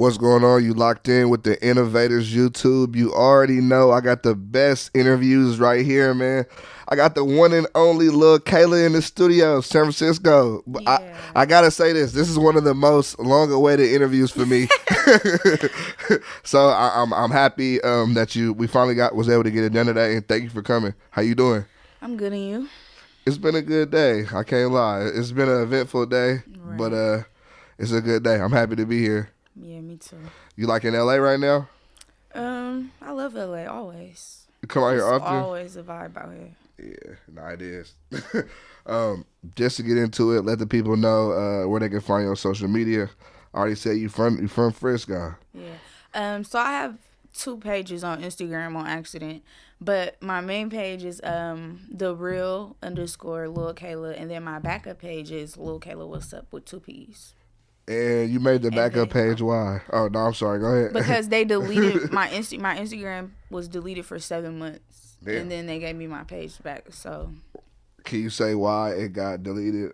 What's going on? You locked in with the Innovators YouTube. You already know I got the best interviews right here, man. I got the one and only Lil Kayla in the studio, San Francisco. Yeah. I gotta say this. This is one of the most long-awaited interviews for me. So I'm happy that we finally was able to get it done today, and thank you for coming. How you doing? I'm good, and you? It's been a good day. I can't lie. It's been an eventful day, Right. but it's a good day. I'm happy to be here. Yeah, me too. You like in LA right now? I love LA always. You come out here It's often? always a vibe out here. Yeah, no, it is. Just to get into it, let the people know where they can find you on social media. I already said you from Frisco. Yeah. So I have 2 pages on Instagram on accident, but my main page is the real _ Lil Kayla, and then my backup page is Lil Kayla What's Up with 2 P's. And you made the backup page. Why? Oh no, I'm sorry. Go ahead. Because they deleted my Instagram was deleted for 7 months, Damn. and then they gave me my page back. So Can you say why it got deleted?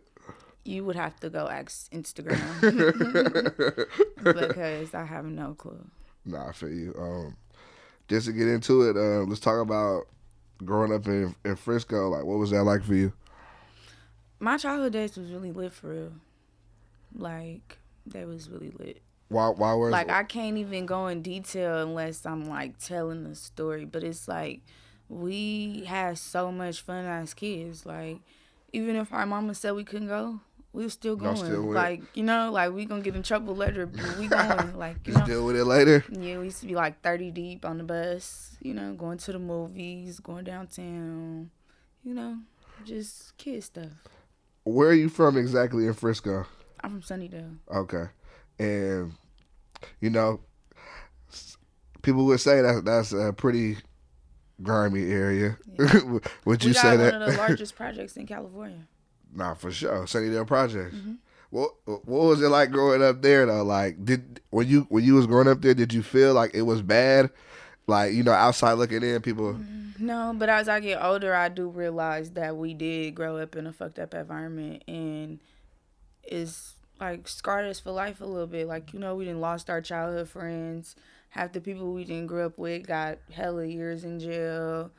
you would have to go ask Instagram because I have no clue. Nah, I feel you. Just to get into it, let's talk about growing up in Frisco. Like, what was that like for you? My childhood days was really lit for real. Like, they was really lit. Why was Like, I can't even go in detail unless I'm, like, telling the story. But it's like, we had so much fun as kids. Like, even if our mama said we couldn't go, we was still going. Like, you know, like, we gonna get in trouble later, but we going. Like, you know. Deal with it later? Yeah, we used to be, like, 30 deep on the bus. You know, going to the movies, going downtown. You know, just kid stuff. Where are you from exactly in Frisco? I'm from Sunnydale. Okay. And, you know, people would say that's a pretty grimy area. Yeah. Would you say that? We got one of the largest projects in California. Nah, for sure. Sunnydale Projects. Mm-hmm. What was it like growing up there though? Like, when you was growing up there, did you feel like it was bad? Like, you know, outside looking in, people. No, but as I get older, I do realize that we did grow up in a fucked up environment, and it's like scarred us for life a little bit. Like, you know, we done lost our childhood friends. Half the people we didn't grow up with got hella years in jail.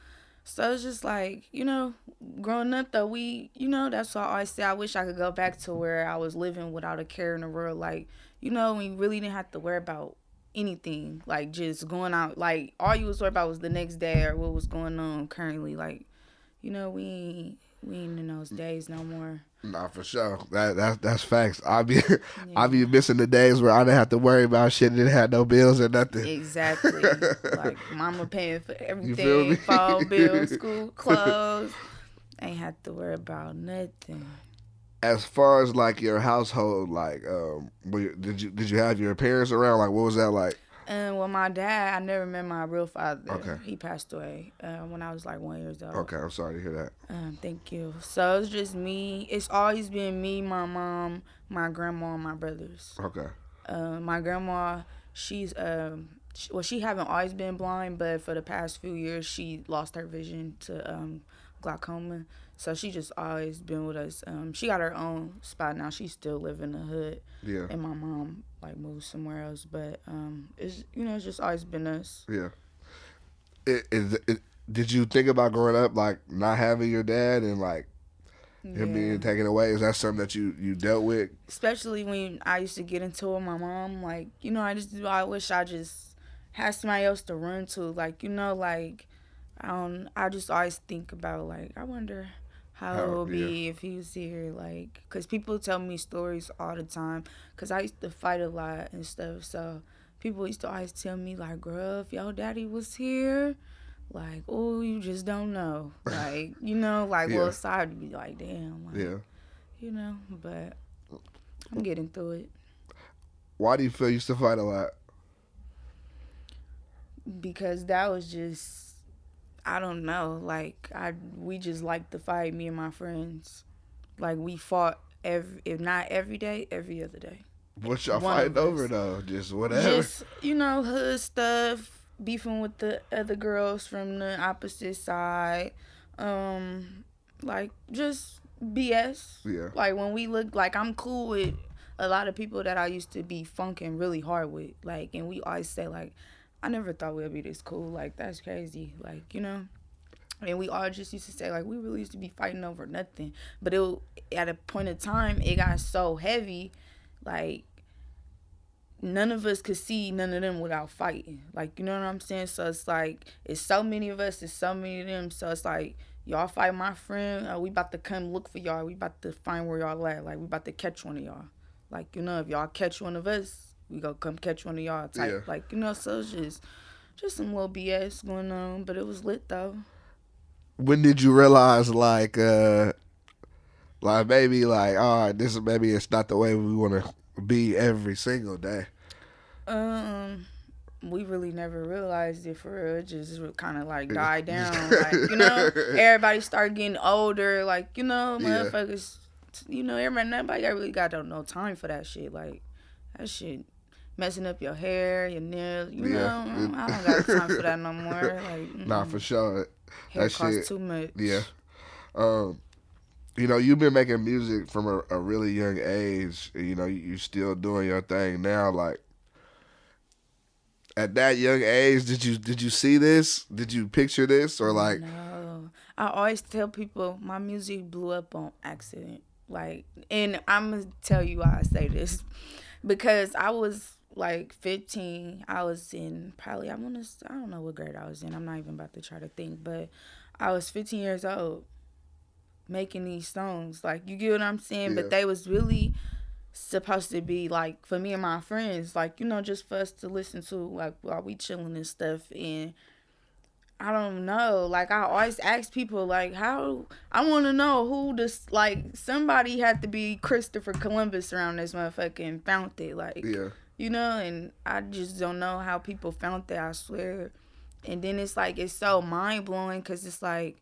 So it's just like, you know, growing up though, that's why I always say I wish I could go back to where I was living without a care in the world. Like, you know, we really didn't have to worry about anything. Like, just going out, like, all you was worried about was the next day or what was going on currently. Like, you know, we ain't in those days no more. Nah, for sure. That's facts. I be missing the days where I didn't have to worry about shit, didn't have no bills or nothing. Exactly. Like, mama paying for You feel me? everything, phone bills, school clothes. Ain't have to worry about nothing. As far as like your household, like, did you have your parents around? Like, what was that like? Well, my dad, I never met my real father. Okay. He passed away when I was like 1 year old. Okay, I'm sorry to hear that. Thank you. So it's just me. It's always been me, my mom, my grandma, and my brothers. Okay. My grandma, she's she haven't always been blind, but for the past few years she lost her vision to glaucoma. So she just always been with us. She got her own spot now. She still live in the hood. Yeah. And my mom like moved somewhere else, but it's it's just always been us. Yeah. Did you think about growing up like not having your dad and like him being taken away? Is that something that you dealt with? Especially when I used to get into it with my mom. Like, you know, I wish I just had somebody else to run to. Like, you know, like I just always think about like I wonder how it would be if he was here. Like, because people tell me stories all the time. Because I used to fight a lot and stuff. So people used to always tell me, like, girl, if your daddy was here, like, oh, you just don't know. Like, you know, like, well, side to be like, damn. Like, you know, but I'm getting through it. Why do you feel you used to fight a lot? Because that was just, I don't know, like, we just liked to fight, me and my friends. Like, we fought, if not every day, every other day. What y'all fighting over, though? Just whatever? Just, you know, hood stuff, beefing with the other girls from the opposite side. Like, just BS. Yeah. Like, when we look, like, I'm cool with a lot of people that I used to be funking really hard with. Like, and we always say, like, I never thought we'd be this cool. Like, that's crazy. Like, you know? And we all just used to say, like, we really used to be fighting over nothing. But at a point in time, it got so heavy, like, none of us could see none of them without fighting. Like, you know what I'm saying? So it's like, it's so many of us, it's so many of them. So it's like, y'all fight my friend, we about to come look for y'all. We about to find where y'all at. Like, we about to catch one of y'all. Like, you know, if y'all catch one of us, we go come catch one of y'all type. Yeah. Like, you know, so it's just some little BS going on. But it was lit, though. When did you realize, like maybe, like, all right, maybe it's not the way we want to be every single day? We really never realized it for real. It just kind of like died down. Like, you know, everybody started getting older. Like, you know, motherfuckers, you know, nobody really got no time for that shit. Like, that shit messing up your hair, your nails, you know. I don't got time for that no more. Like, nah, for sure. Hair that costs too much. Yeah. You know, you've been making music from a really young age. You know, you're still doing your thing now. Like, at that young age, did you see this? Did you picture this? Or like? No. I always tell people my music blew up on accident. Like, and I'm going to tell you why I say this. Because I was like 15. I was in probably, I don't know what grade I was in. I'm not even about to try to think. But I was 15 years old making these songs. Like, you get what I'm saying? Yeah. But they was really supposed to be like for me and my friends, like, you know, just for us to listen to, like, while we chilling and stuff. And I don't know, like, I always ask people, like, how, I want to know who this, like, somebody had to be Christopher Columbus around this motherfucker and found it, like, you know. And I just don't know how people found that, I swear. And then it's like, it's so mind-blowing because it's like,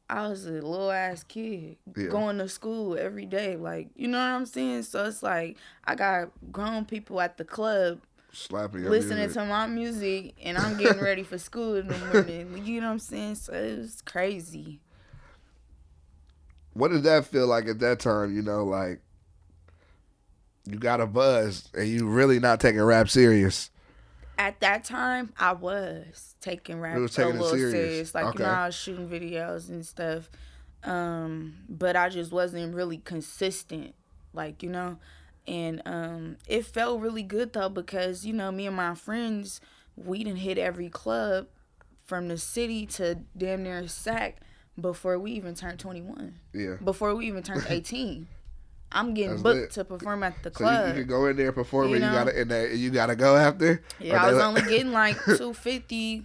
I was a little ass kid going to school every day. Like, you know what I'm saying? So it's like, I got grown people at the club listening to my music, and I'm getting ready for school in the morning. You know what I'm saying? So it was crazy. What did that feel like at that time? You know, like, you got a buzz and you really not taking rap serious. At that time, I was taking rap a little serious. Like, you know, I was shooting videos and stuff. But I just wasn't really consistent, like, you know. And it felt really good, though, because, you know, me and my friends, we done hit every club from the city to damn near Sac before we even turned 21. Yeah. Before we even turned 18. I'm getting booked to perform at the club. So you can go in there and perform, and you gotta go after. Yeah, I was only getting like $250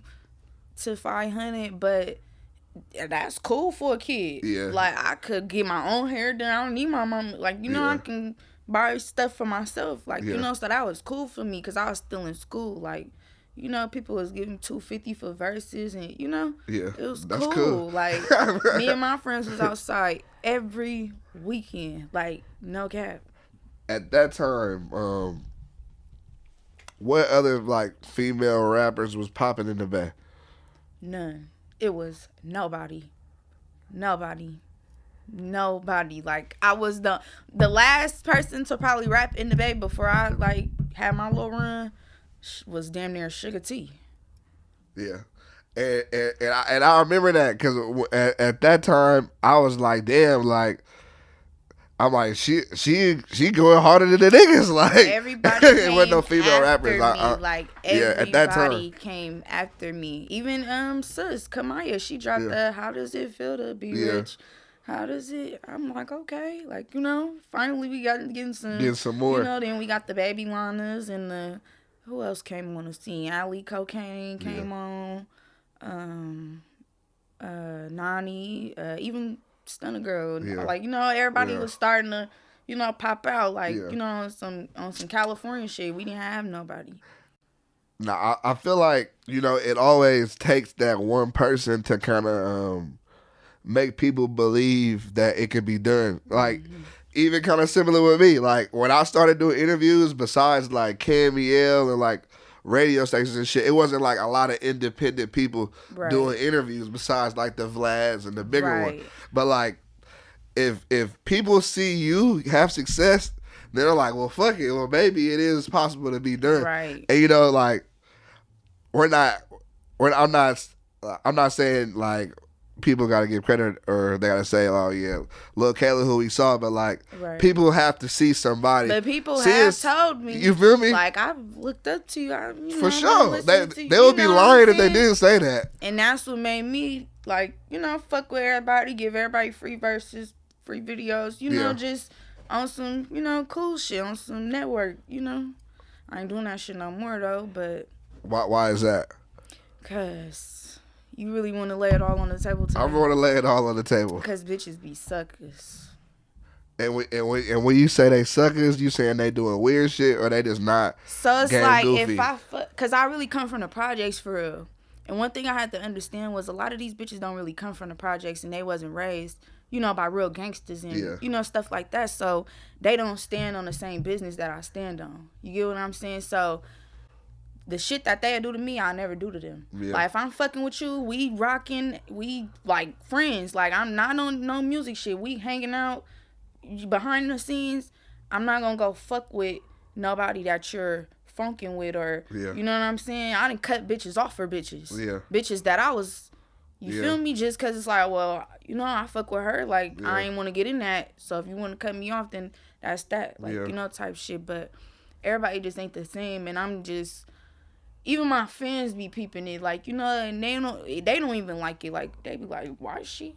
to $500, but that's cool for a kid. Yeah, like, I could get my own hair done. I don't need my mom. Like, you know, I can buy stuff for myself. Like, you know, so that was cool for me because I was still in school. Like, you know, people was giving $250 for verses, and, you know, it was cool. Like, me and my friends was outside every weekend, like, no cap. At that time, what other, like, female rappers was popping in the Bay? None. It was nobody. Like, I was the last person to probably rap in the Bay before I, like, had my little run was damn near Sugar T. Yeah. And I remember that because at that time I was like, damn, like, I'm like, she going harder than the niggas. Like, everybody came wasn't no female rappers. Like, everybody at that time came after me. Even sis Kamaya, she dropped the "How Does It Feel to Be Rich." How does it? I'm like, okay, like, you know, finally we got getting some more. You know, then we got the Baby Lanas and the, who else came on the scene? Ali Cocaine came on. Nani, even Stunna Girl. Like, you know, everybody was starting to, you know, pop out. Like, you know, on some California shit. We didn't have nobody. Nah, I feel like, you know, it always takes that one person to kind of make people believe that it could be done. Like, even kind of similar with me. Like, when I started doing interviews, besides like KMEL and like radio stations and shit, it wasn't like a lot of independent people doing interviews besides like the Vlads and the bigger one. But like, if people see you have success, they're like, well, fuck it. Well, maybe it is possible to be done. Right. And like, I'm not saying like people got to give credit or they got to say, oh yeah, Lil Kayla who we saw, but like people have to see somebody. But people have told me. You feel me? Like I've looked up to you. For sure. They would be lying if they didn't say that. And that's what made me like, fuck with everybody, give everybody free verses, free videos, just on some, cool shit, on some network, I ain't doing that shit no more though, but. Why is that? Cause you really want to lay it all on the table today? I want to lay it all on the table. Because bitches be suckers. And when you say they suckers, you saying they doing weird shit or they just not? So it's like goofy? Cause I really come from the projects for real. And one thing I had to understand was a lot of these bitches don't really come from the projects and they wasn't raised, by real gangsters and, stuff like that. So they don't stand on the same business that I stand on. You get what I'm saying? So the shit that they do to me, I never do to them. Yeah. Like, if I'm fucking with you, we rocking, we, like, friends. Like, I'm not on no music shit. We hanging out behind the scenes. I'm not gonna go fuck with nobody that you're funking with or, you know what I'm saying? I done cut bitches off for bitches. Yeah. Bitches that I was, you feel me? Just because it's like, well, I fuck with her. Like, I ain't want to get in that. So if you want to cut me off, then that's that. Like, type shit. But everybody just ain't the same. And I'm just... Even my fans be peeping it, like, and they don't even like it. Like, they be like, why is she?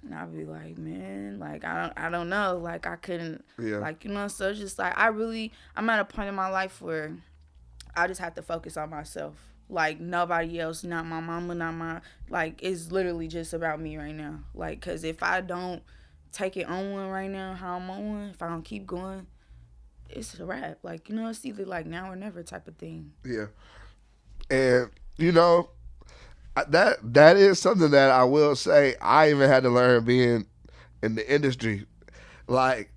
And I be like, man, like, I don't know. Like, I couldn't, like, so it's just like, I'm at a point in my life where I just have to focus on myself. Like, nobody else, not my mama, not my, like, it's literally just about me right now. Like, because if I don't take it on one right now, how I'm on one, if I don't keep going, it's a wrap. Like, it's either like now or never type of thing. Yeah. And, that is something that I will say I even had to learn being in the industry. Like,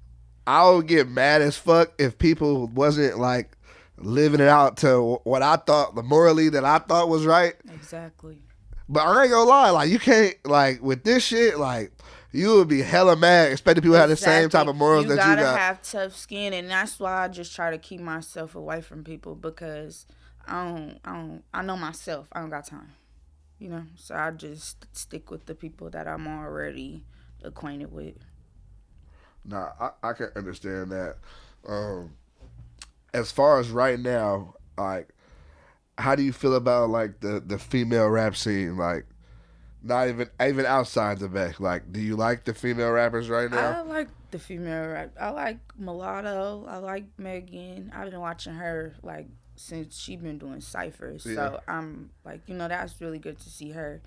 I would get mad as fuck if people wasn't, like, living it out to what I thought, the morally that I thought was right. Exactly. But I ain't gonna lie, like, you can't, like, with this shit, like, you would be hella mad expecting people to have the same type of morals that you got. You gotta have tough skin, and that's why I just try to keep myself away from people because... I know myself. I don't got time, so I just stick with the people that I'm already acquainted with. Nah, I can understand that. As far as right now, like, how do you feel about like the female rap scene? Like, not even outside the back. Like, do you like the female rappers right now? I like the female rap. I like Mulatto. I like Megan. I've been watching her like since she been doing ciphers. So I'm like, that's really good to see her.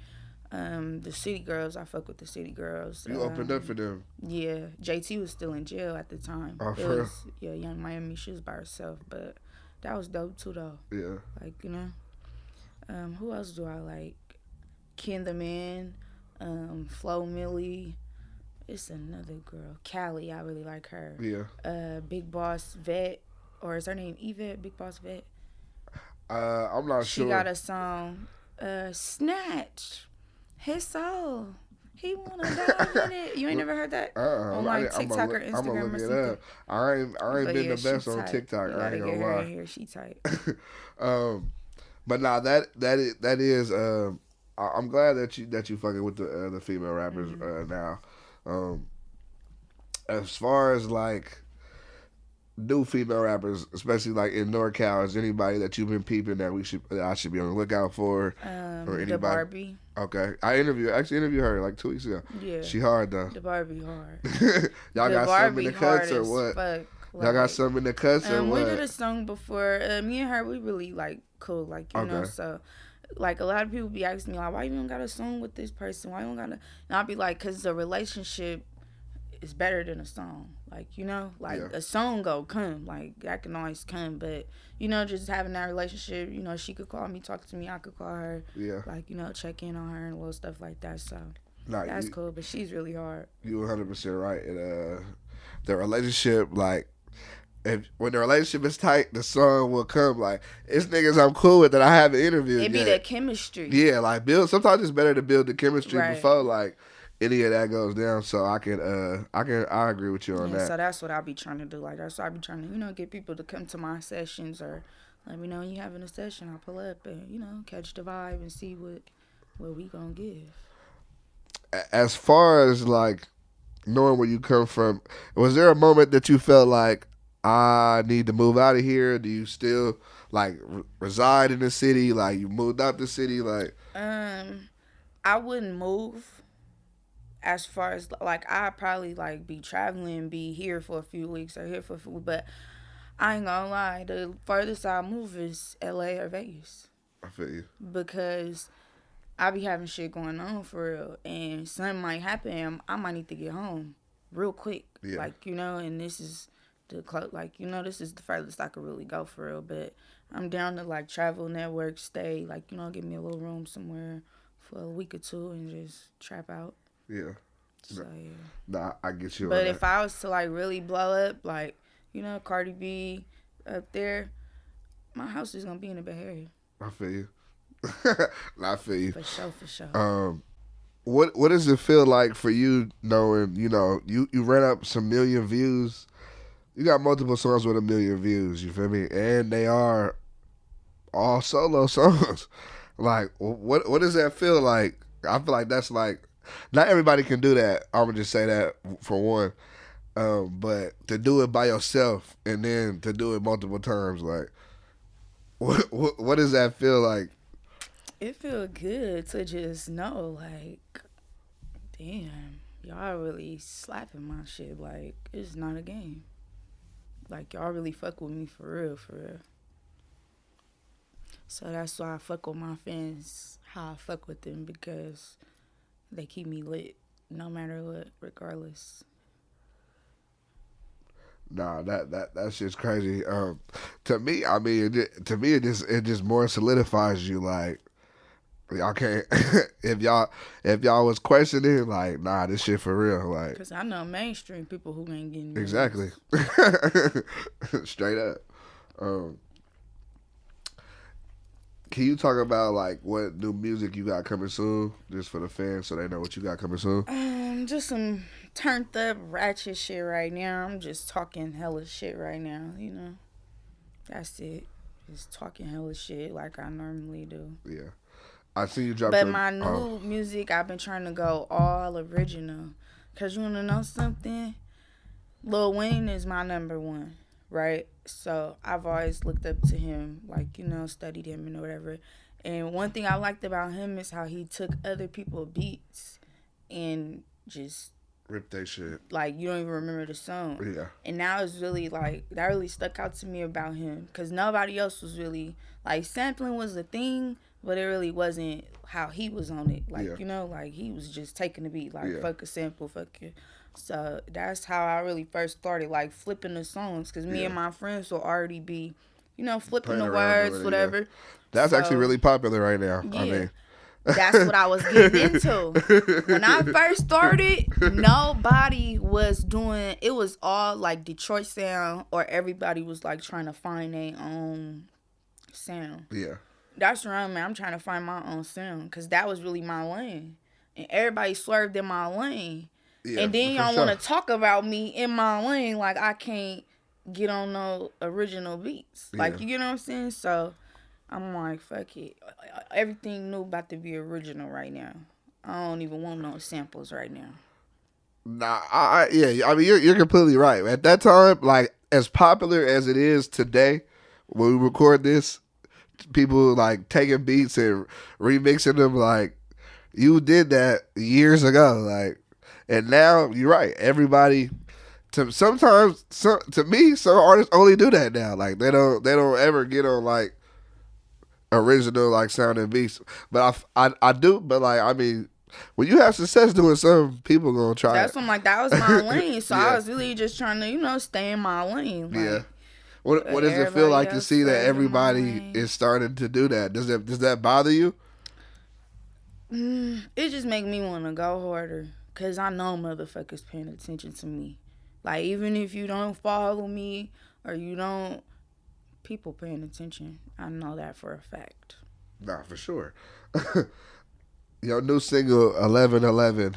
The City Girls, I fuck with the City Girls. You opened up for them. Yeah. JT was still in jail at the time. Oh, for real? Yeah, Young Miami, she was by herself. But that was dope too though. Yeah. Like, who else do I like? Ken the Man, Flo Millie. It's another girl. Callie, I really like her. Yeah. Big Boss Vet, or is her name Yvette? Big Boss Vet. I'm not sure. She got a song, Snatch, His Soul. He wanna dive in it. You ain't never heard that? On like TikTok or Instagram I'm gonna look or it something? up. I ain't been the best on TikTok. I ain't gonna lie. Here, she tight. But nah, that is. I'm glad that you fucking with the female rappers now. As far as like new female rappers, especially like in NorCal, is anybody that you've been peeping that I should be on the lookout for, or anybody? The Barbie. Okay, I actually interviewed her like 2 weeks ago. Yeah, she hard though. The Barbie hard. Y'all got something in the cuts or what? Fuck. Like, y'all got something in the cuts or what? We did a song before. Me and her, we really like cool, like you know. So, like a lot of people be asking me like, why you don't got a song with this person? Why you don't got a? And I'll be like, cause the relationship is better than a song. Like, a song go come, like that can always come, but just having that relationship, she could call me, talk to me, I could call her, like check in on her and little stuff like that. So that's cool, but she's really hard. You 100% right. And the relationship, like, when the relationship is tight, the song will come. Like, it's niggas I'm cool with that I haven't interviewed. It be the chemistry. Yeah, like sometimes it's better to build the chemistry before like any of that goes down. So I agree with you on Yeah, that. so that's what I be trying to do. Like that's what I be trying to, get people to come to my sessions or let me know when you having a session. I'll pull up and catch the vibe and see what we gonna give. As far as like knowing where you come from, was there a moment that you felt like I need to move out of here? Do you still like reside in the city? Like you moved out the city? Like I wouldn't move as far as like I'd probably like be traveling, be here for a few weeks or here for a few, but I ain't gonna lie, the furthest I move is LA or Vegas I feel you. because I be having shit going on for real, and something might happen. And I might need to get home real quick, Yeah. like and this is this is the furthest I could really go for real. But I'm down to like travel, network, stay, like give me a little room somewhere for a week or two and just trap out. Yeah. So yeah. Nah, I get you. But on if that. I was to like really blow up, like Cardi B up there, my house is gonna be in the Bay Area. I feel you. I feel you. For sure. What does it feel like for you knowing you ran up some million views? You got multiple songs with 1 million views. You feel me? And they are all solo songs. Like, what does that feel like? I feel like that's like not everybody can do that. I'm gonna just say that for one. But to do it by yourself and then to do it multiple times, like, what does that feel like? It feel good to just know, like, damn, y'all really slapping my shit. Like, it's not a game. Like, y'all really fuck with me for real, for real. So that's why I fuck with my fans, how I fuck with them, because they keep me lit no matter what, regardless. Nah, that shit's crazy. To me, I mean, it just more solidifies you. Like, y'all can't if y'all was questioning, like, nah, this shit for real. Like, because I know mainstream people who ain't getting exactly. Straight up. Can you talk about like what new music you got coming soon, just for the fans so they know what you got coming soon? Just some turned up ratchet shit right now. I'm just talking hella shit right now. That's it. Just talking hella shit like I normally do. Yeah. I see you drop. But my new music, I've been trying to go all original. Cause you wanna know something? Lil Wayne is my number one, right? So I've always looked up to him, like studied him and whatever. And one thing I liked about him is how he took other people's beats and just rip that shit. Like you don't even remember the song. Yeah. And now it's really like that really stuck out to me about him because nobody else was really like sampling was a thing. But it really wasn't how he was on it. Like, like he was just taking the beat. Like, fuck a sample, fuck it. So that's how I really first started, like, flipping the songs. Because me and my friends will already be, flipping the words, whatever. Yeah. That's actually really popular right now. Yeah. I mean. That's what I was getting into. When I first started, nobody was doing, it was all, like, Detroit sound. Or everybody was, like, trying to find their own sound. Yeah. That's where I'm at. I'm trying to find my own sound because that was really my lane. And everybody swerved in my lane. Yeah, and then y'all want to talk about me in my lane like I can't get on no original beats. Like, you know what I'm saying? So, I'm like, fuck it. Everything new about to be original right now. I don't even want no samples right now. Nah, I mean, you're completely right. At that time, like, as popular as it is today, when we record this, people like taking beats and remixing them, like you did that years ago, like, and now you're right. Everybody, to me, some artists only do that now. Like they don't ever get on like original like sounding beats. But I do. But like I mean, when you have success doing something, people gonna try. That's what I'm like. That was my lane. So I was really just trying to stay in my lane. Like, yeah. What does it feel like to see that everybody is starting to do that? Does that bother you? It just make me want to go harder because I know motherfuckers paying attention to me. Like, even if you don't follow me or you don't, people paying attention. I know that for a fact. Nah, for sure. Your new single 1111.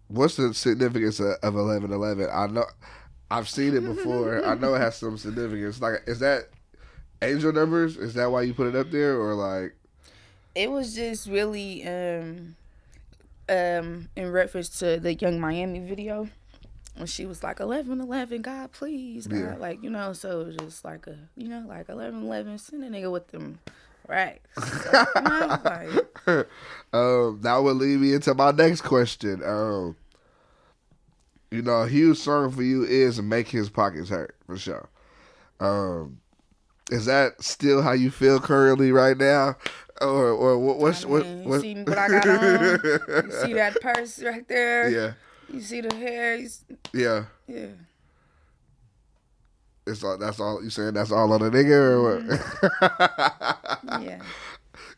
What's the significance of 1111? I know I've seen it before. I know it has some significance. Like, is that angel numbers? Is that why you put it up there, or like? It was just really in reference to the Young Miami video when she was like 1111, God please, God, Yeah. like, you know, so it was just like a, you know, like 1111, send a nigga with them racks. So, you know, like, That would lead me into my next question. You know, a huge song for you is "Make His Pockets Hurt" for sure. Um, is that still how you feel currently right now, or what's I what? mean, you What? see what I got on? You see that purse right there? Yeah, You see the hair? yeah. Yeah. It's all. That's all you saying. That's all on the nigga, or what? Yeah.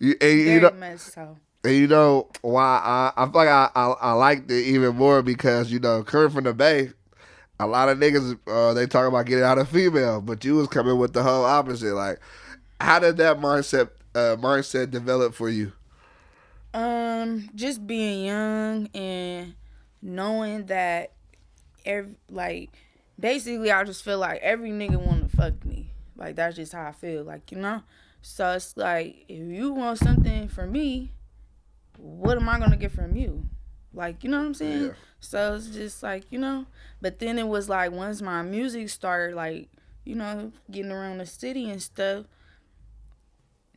You Very know, much so. and you know why I feel like I liked it even more because you know coming from the Bay, a lot of niggas they talk about getting out of female, but you was coming with the whole opposite. Like, how did that mindset develop for you? Just being young and knowing that like basically I just feel like every nigga wanna fuck me. Like that's just how I feel, like, you know? So it's like if you want something from me, what am I gonna get from you? Like, you know what I'm saying? Yeah. So it's just like, you know. But then it was like once my music started like, you know, getting around the city and stuff,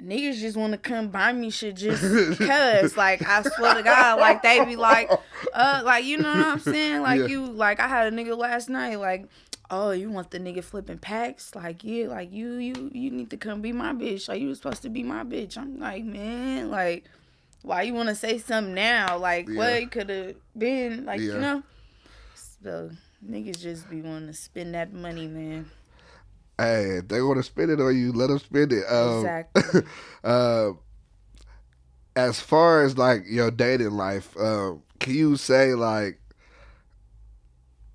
niggas just want to come buy me shit just cuz. Like, I swear to God, like, they be like, like, you know what I'm saying? Like, Yeah. you, like, I had a nigga last night, like, oh, you want the nigga flipping packs? Like, yeah, like, you need to come be my bitch. Like, you was supposed to be my bitch. I'm like, man, like, why you want to say something now? Like, Yeah. what it could have been, like, Yeah. you know? So, niggas just be wanting to spend that money, man. Hey, if they want to spend it on you, let them spend it. Exactly. As far as like your dating life, can you say like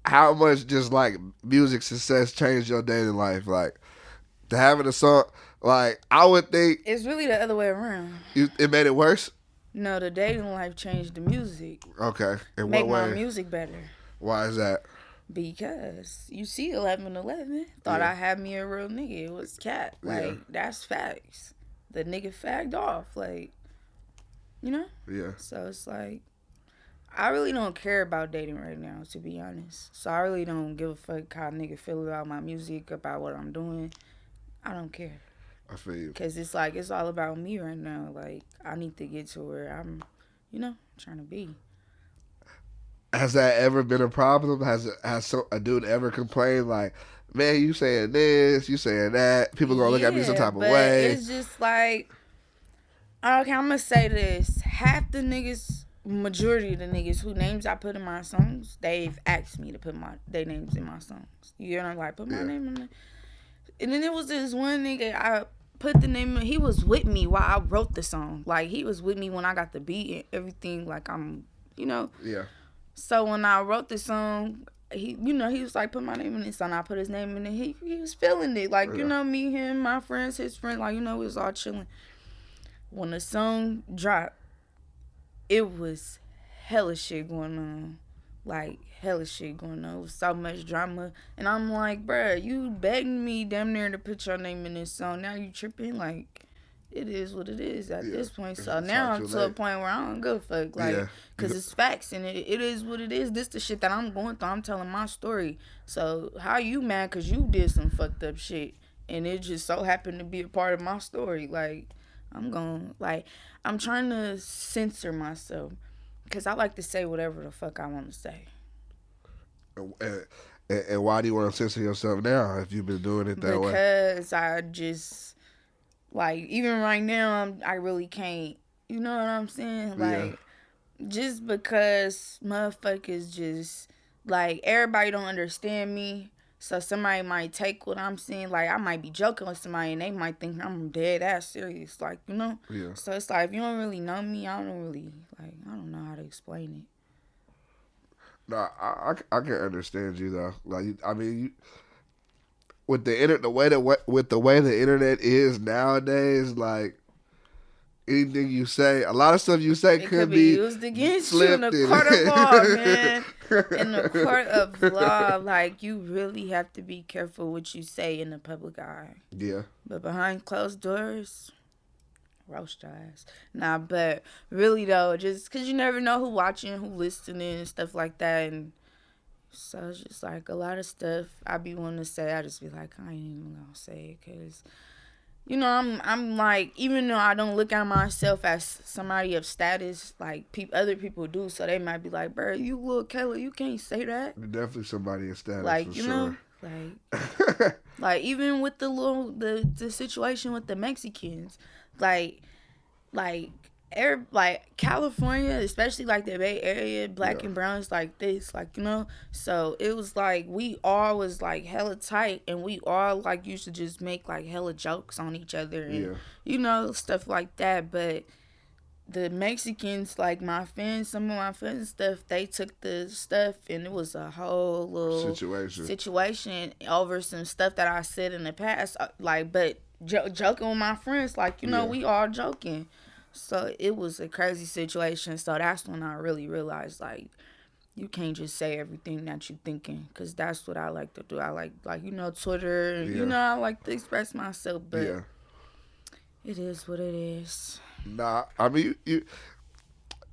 how much just like music success changed your dating life? Like to having a song, like I would think It's really the other way around. it made it worse. No, the dating life changed the music. Okay, in Make what my way? music better. Why is that? Because you see 1111, thought Yeah. I had me a real nigga. It was cat. Like, Yeah. that's facts. The nigga fagged off. Like, you know? Yeah. So it's like, I really don't care about dating right now, to be honest. So I really don't give a fuck how nigga feel about my music, about what I'm doing. I don't care. I feel you. Because it's like, it's all about me right now. Like, I need to get to where I'm, you know, trying to be. Has that ever been a problem? Has a dude ever complained like, man, you saying this, you saying that, people gonna look at me some type of but way? it's just like, okay, I'm gonna say this. Half the niggas, majority of the niggas who names I put in my songs, they've asked me to put their names in my songs. You know, like, put my name in there. And then there was this one nigga, I put the name in, he was with me while I wrote the song. Like, he was with me when I got the beat and everything. Like, I'm, you know. Yeah. So when I wrote the song, he, you know, he was like, put my name in this song. I put his name in it. He was feeling it. Like, you know, me, him, my friends, his friends, like, you know, we was all chilling. When the song dropped, it was hella shit going on. Like, hella shit going on. It was so much drama. And I'm like, bruh, you begging me damn near to put your name in this song. Now you tripping? Like, it is what it is at this point. So now I'm to a point where I don't give a fuck. Like, because it's facts and it is what it is. This the shit that I'm going through. I'm telling my story. So how you mad because you did some fucked up shit and it just so happened to be a part of my story? Like, I'm trying to censor myself because I like to say whatever the fuck I want to say. And why do you want to censor yourself now if you've been doing it that way? Because I just, like, even right now, I really can't, you know what I'm saying? Like, just because motherfuckers just, like, everybody don't understand me. So somebody might take what I'm saying. Like, I might be joking with somebody and they might think I'm dead ass serious. Like, you know? Yeah. So it's like, if you don't really know me, I don't know how to explain it. No, I can understand you though. Like, I mean, with the internet, with the way the internet is nowadays, like, anything you say, a lot of stuff you say It could be be used against you in flipped. the court of law, man. In the court of law, like, you really have to be careful what you say in the public eye. Yeah. But behind closed doors, roast your ass. Nah, but really though, just because you never know who watching, who listening, and stuff like that. And so it's just like a lot of stuff I be wanting to say, I just be like, I ain't even gonna say it because, you know, I'm like, even though I don't look at myself as somebody of status, like other people do, so they might be like, bro, you Lil Kayla, you can't say that. You're definitely somebody in status, like, for you sure. know, like even with the situation with the Mexicans, like California, especially like the Bay Area, black and browns like this, like, you know. So it was like we all was like hella tight, and we all like used to just make like hella jokes on each other and you know, stuff like that. But the Mexicans, like some of my friends and stuff, they took the stuff and it was a whole little situation over some stuff that I said in the past, like, but joking with my friends, like, you know, we all joking. So it was a crazy situation. So that's when I really realized, like, you can't just say everything that you're thinking, because that's what I like to do. I like, you know, Twitter, and, you know, I like to express myself, but it is what it is. Nah, I mean,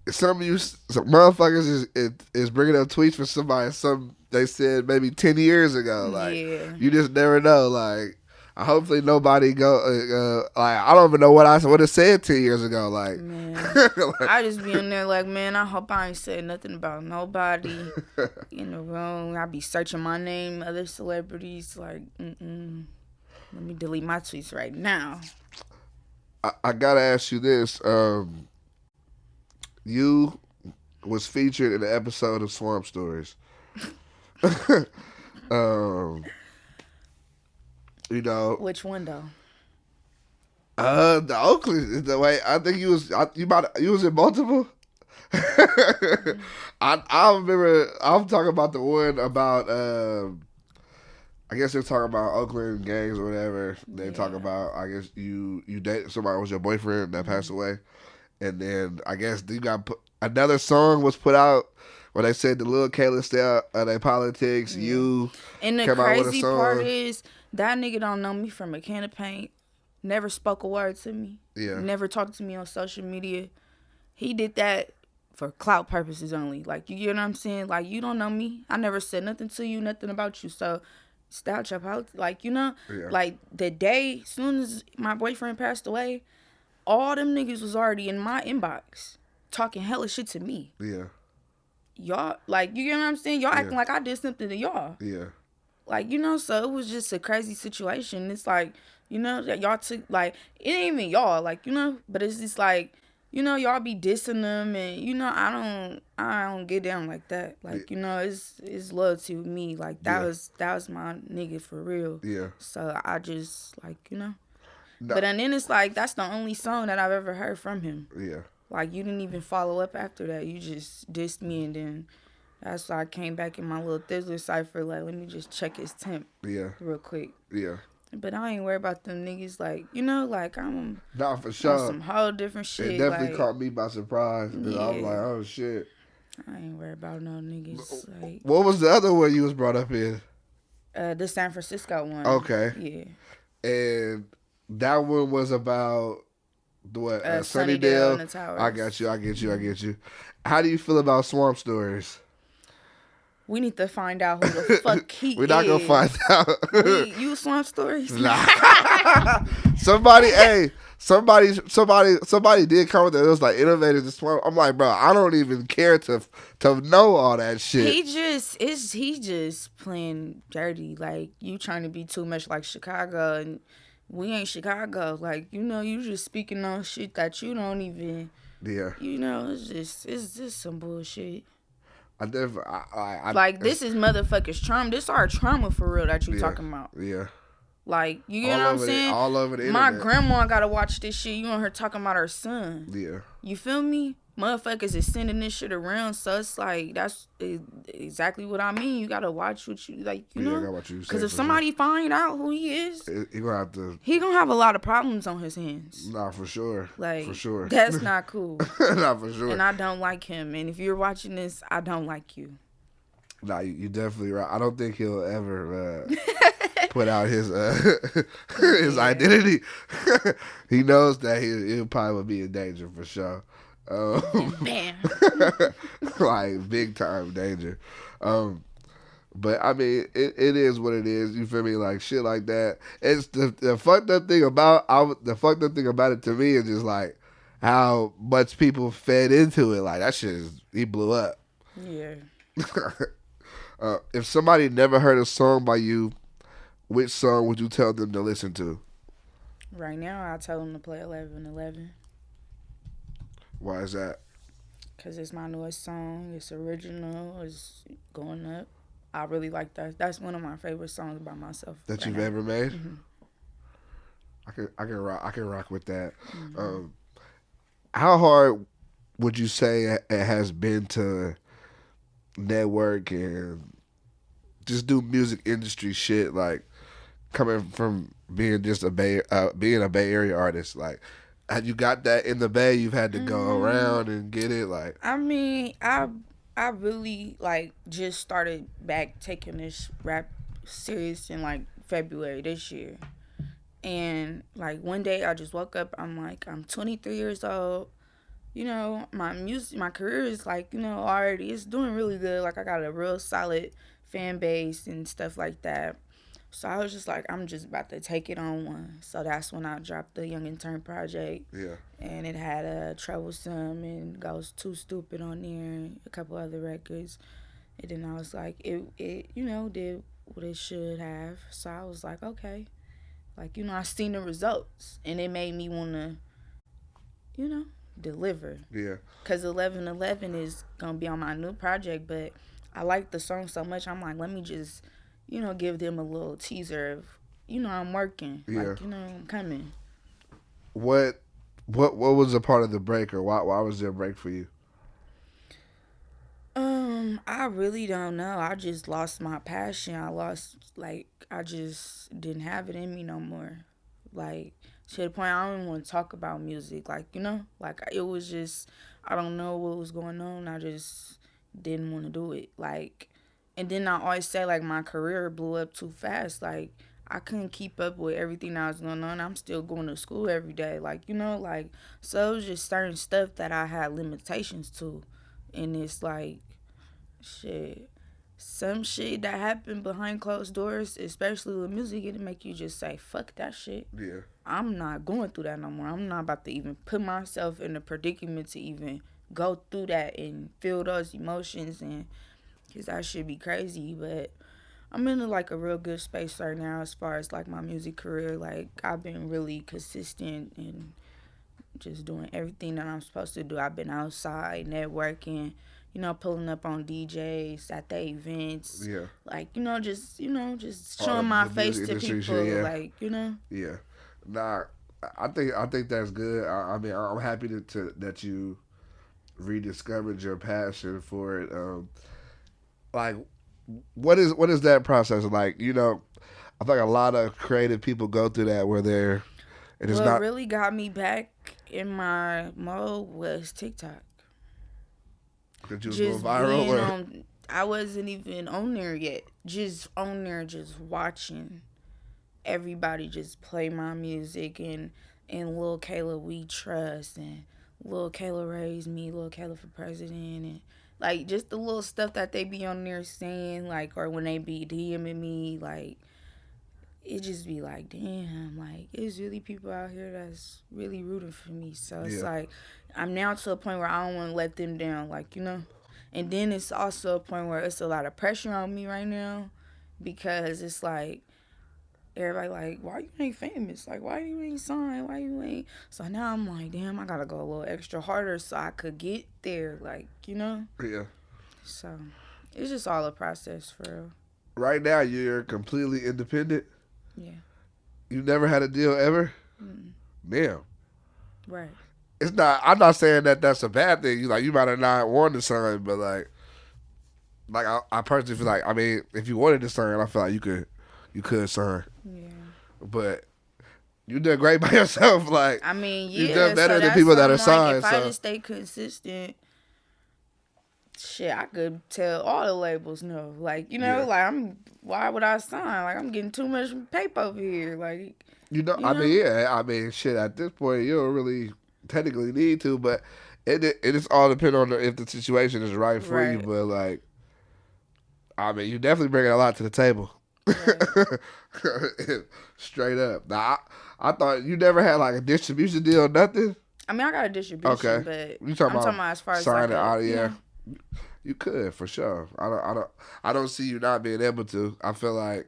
some motherfuckers is bringing up tweets for somebody, they said maybe 10 years ago. Like, you just never know. Like, hopefully nobody like, I don't even know what I would have said 10 years ago. Like, man, I just be in there like, man, I hope I ain't said nothing about nobody in the room. I be searching my name, other celebrities, like, let me delete my tweets right now. I gotta ask you this. You was featured in an episode of Swamp Stories. You know, which one though? The Oakland. The way I think you was in multiple. I remember. I'm talking about the one about. I guess they're talking about Oakland gangs or whatever. They talk about. I guess you dated somebody, was your boyfriend that passed away, and then I guess you got another song was put out. Where they said the Lil Kayla stay out of their politics. You and the crazy part is that nigga don't know me from a can of paint. Never spoke a word to me. Never talked to me on social media. He did that for clout purposes only. Like, you get what I'm saying? Like, you don't know me. I never said nothing to you, nothing about you. So stay out your politics. Like, you know, like the day soon as my boyfriend passed away, all them niggas was already in my inbox talking hella shit to me. Y'all, like, you get what I'm saying? Y'all acting like I did something to y'all. Like, you know, so it was just a crazy situation. It's like, you know, that y'all took, like, it ain't even y'all, like, you know, but it's just like, you know, y'all be dissing them, and, you know, I don't get down like that. Like, you know, it's loyalty with me. Like, that was my nigga for real. So I just, like, you know. But and then it's like, that's the only song that I've ever heard from him. Like, you didn't even follow up after that. You just dissed me, and then that's why I came back in my little Thizzler cipher. Like, let me just check his temp real quick. But I ain't worried about them niggas. Like, you know, like, I'm for sure. On some whole different shit. It definitely caught me by surprise. I was like, oh, shit. I ain't worried about no niggas. Like, what was the other one you was brought up in? The San Francisco one. Okay. And that one was about... what? Sunnydale and the Towers. I got you. How do you feel about Swamp Stories? We need to find out who the fuck he is. We're not gonna find out. You Swamp Stories? Nah. Somebody did comment that it was like Innovator the Swamp. I'm like, bro, I don't even care to know all that shit. He just playing dirty. Like, you trying to be too much like Chicago, and we ain't Chicago. Like, you know, you just speaking on shit that you don't even. You know, it's just some bullshit. I like, this is motherfuckers trauma. This our trauma for real that you talking about. Like, you get what I'm saying? All over the My internet. grandma gotta watch this shit. You and her talking about her son. Yeah. You feel me? Motherfuckers is sending this shit around, so it's like, that's exactly what I mean. You gotta watch what you, like, you know? Because if somebody find out who he is, he gonna have to... He gonna have a lot of problems on his hands. Nah, for sure. Like, for sure. That's not cool. Nah, for sure. And I don't like him. And if you're watching this, I don't like you. Nah, you definitely right. I don't think he'll ever put out his his identity. He knows that he'll probably would be in danger for sure. Bam. Like big time danger. But I mean, it is what it is. You feel me? Like shit like that. It's the fucked up thing about it to me is just like how much people fed into it. Like that shit he blew up. Yeah. If somebody never heard a song by you, which song would you tell them to listen to? Right now, I'll tell them to play 1111. Why is that? Because it's my newest song. It's original. It's going up. I really like that. That's one of my favorite songs by myself. That you've ever made? Mm-hmm. I can rock with that. Mm-hmm. How hard would you say it has been to network and just do music industry shit, like coming from being just being a Bay Area artist? Like, have you got that in the Bay? You've had to go around and get it. Like, I mean, I really like just started back taking this rap serious in like February this year, and like one day I just woke up. I'm like, I'm 23 years old. You know, my career is like, you know, already, it's doing really good. Like, I got a real solid fan base and stuff like that. So I was just like, I'm just about to take it on one. So that's when I dropped the Young Intern project. Yeah. And it had Troublesome and Goes Too Stupid on there and a couple other records. And then I was like, it you know, did what it should have. So I was like, okay. Like, you know, I seen the results. And it made me want to, you know, deliver. Yeah. Because 1111 is going to be on my new project, but I like the song so much, I'm like, let me just, you know, give them a little teaser of, you know, I'm working. Yeah. Like, you know, I'm coming. What was a part of the break, or why was there a break for you? I really don't know. I just lost my passion. I just didn't have it in me no more. Like, to the point I don't even want to talk about music. Like, you know, like it was just, I don't know what was going on. I just didn't want to do it. Like, and then I always say, like, my career blew up too fast. Like, I couldn't keep up with everything that was going on. I'm still going to school every day. Like, you know, like, so it was just certain stuff that I had limitations to. And it's like, shit. Some shit that happened behind closed doors, especially with music, it'll make you just say, fuck that shit. Yeah. I'm not going through that no more. I'm not about to even put myself in a predicament to even go through that and feel those emotions, and because that should be crazy. But I'm in like a real good space right now as far as like my music career. Like, I've been really consistent and just doing everything that I'm supposed to do. I've been outside networking, you know, pulling up on DJs at the events. Yeah. Like, just showing my face to people. Shit, yeah. Like, Yeah. Nah, I think that's good. I mean, I'm happy that you rediscovered your passion for it. Like, what is that process like? You know, I think a lot of creative people go through that where they're. What really got me back in my mode was TikTok. Because you was going viral? I wasn't even on there yet. Just on there, just watching everybody just play my music, and Lil Kayla We Trust, and Lil Kayla Raised Me, Lil Kayla for President, and like just the little stuff that they be on there saying, like, or when they be DMing me, like, it just be like, damn, like, it's really people out here that's really rooting for me. So it's like, I'm now to a point where I don't want to let them down, like, you know. And then it's also a point where it's a lot of pressure on me right now, because it's like, everybody like, why you ain't famous? Like, why you ain't signed? Why you ain't? So now I'm like, damn, I gotta go a little extra harder so I could get there, like, you know? Yeah. So it's just all a process for real. Right now, you're completely independent? Yeah. You never had a deal ever? Mm. Damn. Right. It's not. I'm not saying that that's a bad thing. You might have not wanted something, but I personally feel like, I mean, if you wanted to sign, I feel like you could sign. Yeah. But you did great by yourself. Like, I mean, you yeah. done better So than that's people why that are I'm like, signed. if I So just stay consistent, shit, I could tell all the labels no. Like, Yeah. like why would I sign? Like, I'm getting too much paper over here. Like, I mean, yeah, I mean, shit. At this point, you don't really technically need to, but it just all depends on if the situation is right for you. Right. But like, I mean, you definitely bringing a lot to the table. Right. Straight up. Now, I thought you never had like a distribution deal, or nothing. I mean, I got a distribution, Okay. but You talking I'm talking about about as far as signing like out? a, Yeah, you could for sure. I don't see you not being able to. I feel like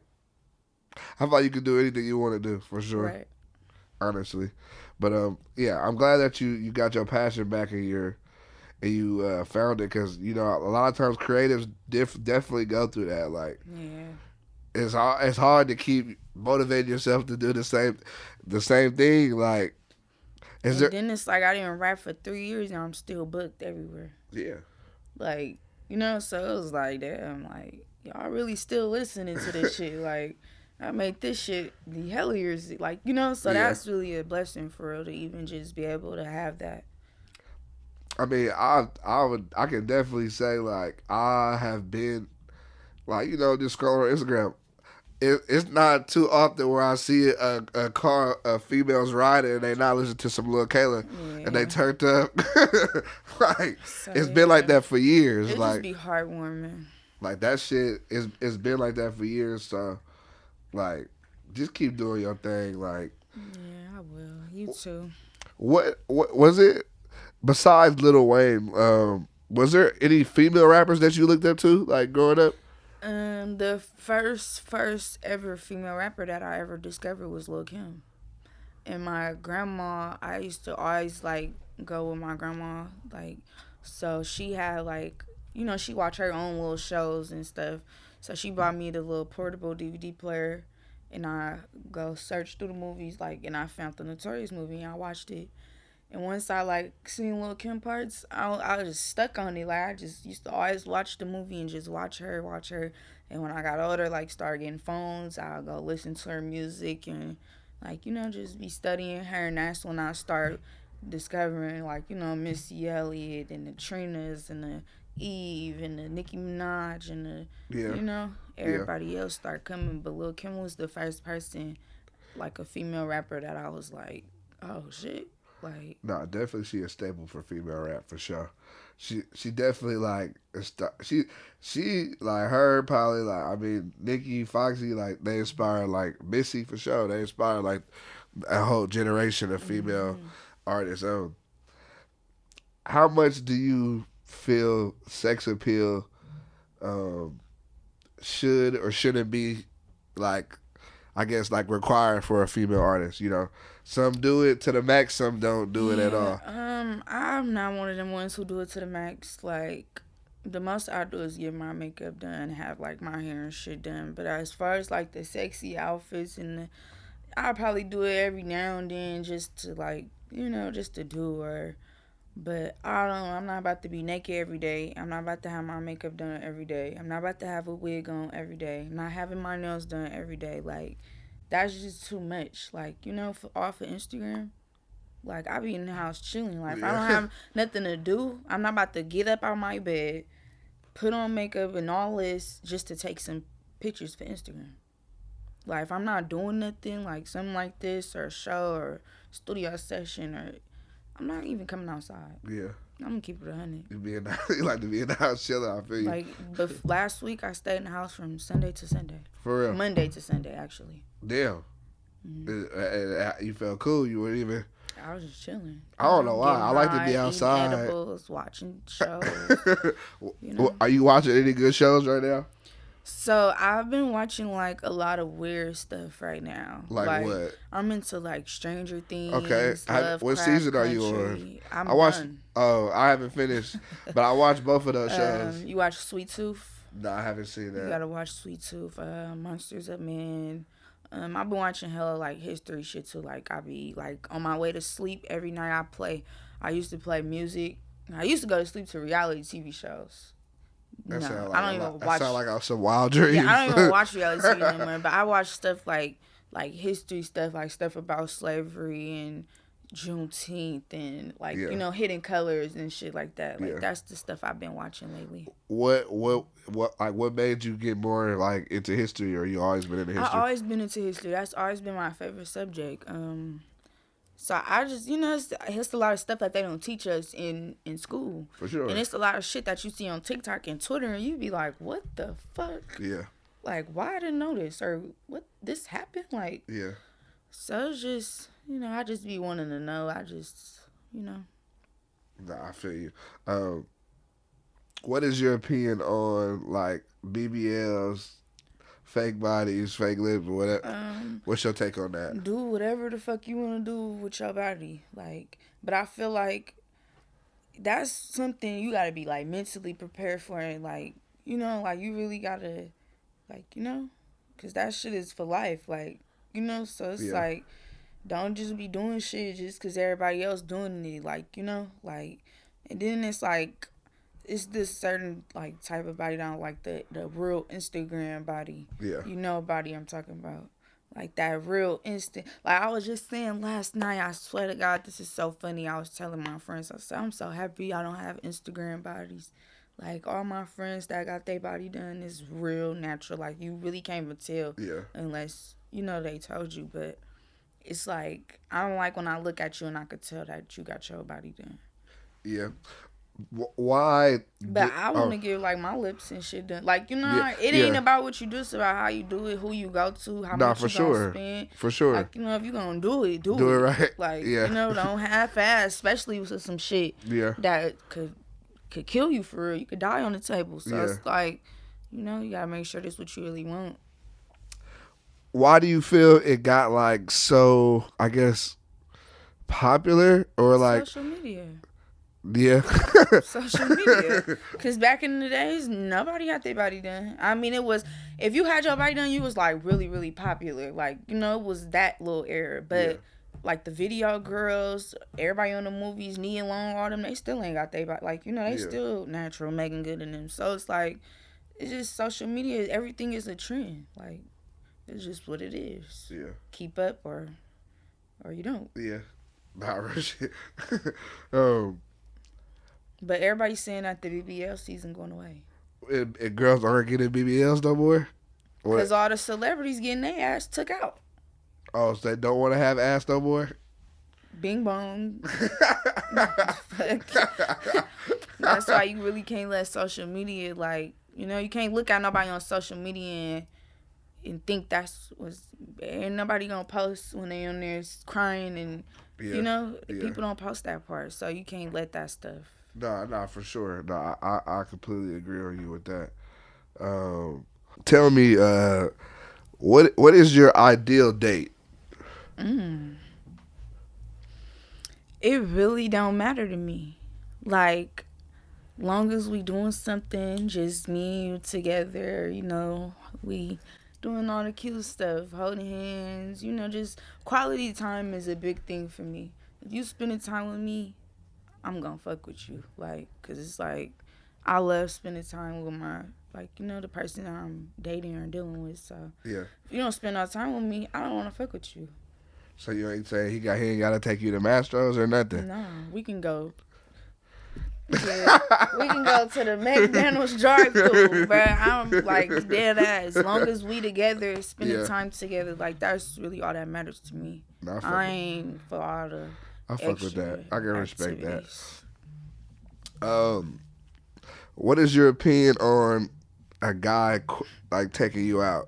you can do anything you want to do for sure. right. Honestly, but yeah, I'm glad that you got your passion back and you found it, because a lot of times creatives definitely go through that. Like, Yeah. it's hard to keep motivating yourself to do the same thing. Like, Then it's like I didn't rap for 3 years and I'm still booked everywhere. Yeah. Like, so it was like, damn, like, y'all really still listening to this shit. Like, I made this shit the hell years. Like, so that's really a blessing for real to even just be able to have that. I mean, I can definitely say, like, I have been, like, just scrolling on Instagram. It's not too often where I see a car, females riding, and they not listen to some Lil Kayla, and they turned up. Like, So, it's been like that for years. It like, just be heartwarming. Like, that shit it's been like that for years. So, like, just keep doing your thing. Like, yeah, I will. You too. what was it besides Lil Wayne? Was there any female rappers that you looked up to, like, growing up? The first ever female rapper that I ever discovered was Lil Kim. And my grandma, I used to always like go with my grandma, like, so she had like, she watched her own little shows and stuff. So she bought me the little portable DVD player, and I go search through the movies, like, and I found the Notorious movie and I watched it. And once I like seen Lil Kim parts, I was just stuck on it. Like, I just used to always watch the movie and just watch her. And when I got older, like, started getting phones, I'll go listen to her music and, like, just be studying her. And that's when I start discovering, like, Missy Elliott and the Trinas and the Eve and the Nicki Minaj and the, everybody else start coming. But Lil Kim was the first person, like, a female rapper that I was like, oh, shit. Like, no, definitely she a staple for female rap for sure. She definitely, like, she like her, probably, like, I mean, Nicki, Foxy, like, they inspire, like, Missy for sure. They inspire, like, a whole generation of female artists. How much do you feel sex appeal should or shouldn't be, like, I guess, like, required for a female artist? Some do it to the max, some don't do it at all. I'm not one of them ones who do it to the max. Like, the most I do is get my makeup done, have, like, my hair and shit done. But as far as, like, the sexy outfits I probably do it every now and then just to, like, just to do her. But I'm not about to be naked every day. I'm not about to have my makeup done every day. I'm not about to have a wig on every day. I'm not having my nails done every day. Like, that's just too much. Like, off of Instagram, like, I be in the house chilling. Like, if I don't have nothing to do, I'm not about to get up out my bed, put on makeup and all this just to take some pictures for Instagram. Like, if I'm not doing nothing, like something like this or a show or studio session, or I'm not even coming outside. Yeah. I'm gonna keep it 100. You like to be in the house chilling, I feel you. Like, last week I stayed in the house from Sunday to Sunday. For real? Monday to Sunday, actually. Damn. You felt cool. You weren't even... I was just chilling. I don't know why. I like to be outside. Eating edibles, watching shows. Are you watching any good shows right now? So I've been watching, like, a lot of weird stuff right now. Like what? I'm into, like, Stranger Things. Okay. What season are you on? I watched. Oh, I haven't finished, but I watched both of those shows. You watch Sweet Tooth? No, I haven't seen that. You gotta watch Sweet Tooth. Monsters of Men. I've been watching hella like history shit too. Like I be like on my way to sleep every night. I used to play music. I used to go to sleep to reality TV shows. That No, sound I like don't a lot. even That watch. sound like some wild dreams. Yeah, I don't even watch reality TV no more. But I watch stuff like history stuff, like stuff about slavery and Juneteenth and like Hidden Colors and shit like that. Like that's the stuff I've been watching lately. What made you get more like into history, or you always been into history? I always been into history. That's always been my favorite subject. So I just it's a lot of stuff that they don't teach us in school. For sure. And it's a lot of shit that you see on TikTok and Twitter, and you be like, what the fuck? Yeah. Like, why I didn't know this, or what this happened? Like, yeah. So it's just, I just be wanting to know. Nah, I feel you. What is your opinion on like BBLs, fake bodies, fake lips, whatever? What's your take on that? Do whatever the fuck you want to do with your body, like. But I feel like that's something you gotta be like mentally prepared for, and like like you really gotta, like cause that shit is for life, like So it's like, don't just be doing shit just cause everybody else doing it, like like. And then it's like, it's this certain like type of body down, like the real Instagram body. Yeah. Body I'm talking about. Like that real instant. Like I was just saying last night, I swear to God, this is so funny. I was telling my friends, I said, I'm so happy I don't have Instagram bodies. Like all my friends that got their body done is real natural. Like you really can't even tell unless, they told you. But it's like, I don't like when I look at you and I could tell that you got your body done. Yeah. Why? But I want to get like my lips and shit done. Like it ain't about what you do. It's about how you do it, who you go to, how much you gonna spend. For sure. Like if you gonna do it, do it right. Like don't half-ass, especially with some shit that could kill you for real. You could die on the table. So it's like you gotta make sure this is what you really want. Why do you feel it got like so, I guess, popular, or like social media? Yeah. Social media. Because back in the days, nobody had their body done. I mean, it was, if you had your body done, you was like really, really popular. Like, it was that little era. But like the video girls, everybody on the movies, Nia Long, all them, they still ain't got their body. Like, they still natural, Megan Good in them. So it's like, it's just social media. Everything is a trend. Like, it's just what it is. Yeah. Keep up or you don't. Yeah. Nah, shit. But everybody's saying that the BBL season going away. And girls aren't getting BBLs no more? Because all the celebrities getting their ass took out. Oh, so they don't want to have ass no more? Bing bong. That's why you really can't let social media, like, you can't look at nobody on social media and think that's what's... Ain't nobody gonna post when they on there crying and, people don't post that part. So you can't let that stuff... Nah, for sure. Nah, I completely agree on you with that. Tell me, what is your ideal date? It really don't matter to me. Like, long as we doing something, just me and you together, we doing all the cute stuff, holding hands, just quality time is a big thing for me. If you spending time with me, I'm gonna fuck with you, like, cause it's like, I love spending time with my, like, the person I'm dating or dealing with. So if you don't spend no time with me, I don't want to fuck with you. So you ain't saying he ain't gotta take you to Mastro's or nothing? No, we can go. Yeah, we can go to the McDonald's drive-thru, but I'm like dead ass. As long as we together, spending time together, like that's really all that matters to me. Nah, I ain't for all the. I fuck with that. I can respect that. What is your opinion on a guy like taking you out?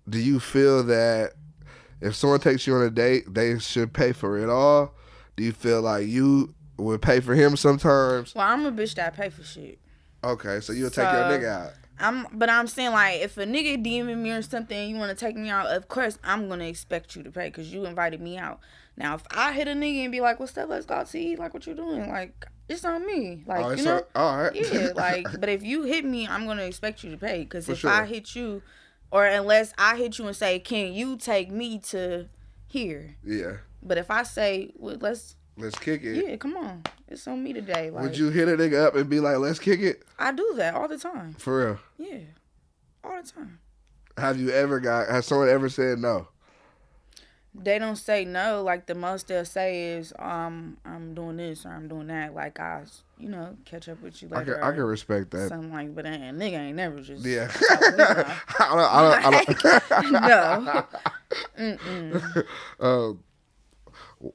Do you feel that if someone takes you on a date, they should pay for it all? Do you feel like you would pay for him sometimes? Well, I'm a bitch that pay for shit. Okay, so you'll take your nigga out. I'm saying, like, if a nigga DMing me or something and you want to take me out, of course I'm gonna expect you to pay because you invited me out. Now, if I hit a nigga and be like, "What's up? Let's go out to eat." Like, what you doing? Like, it's on me. Like, all right. Yeah, like, but if you hit me, I'm gonna expect you to pay because if I hit you, Or unless I hit you and say, can you take me to here? Yeah. But if I say, well, let's kick it. Yeah, come on. It's on me today. Like, would you hit a nigga up and be like, let's kick it? I do that all the time. For real? Yeah. All the time. Has someone ever said no? They don't say no. Like, the most they'll say is, I'm doing this or I'm doing that. Like, catch up with you later. I can respect that. Something like, but a nigga ain't never just. Yeah. I don't. No.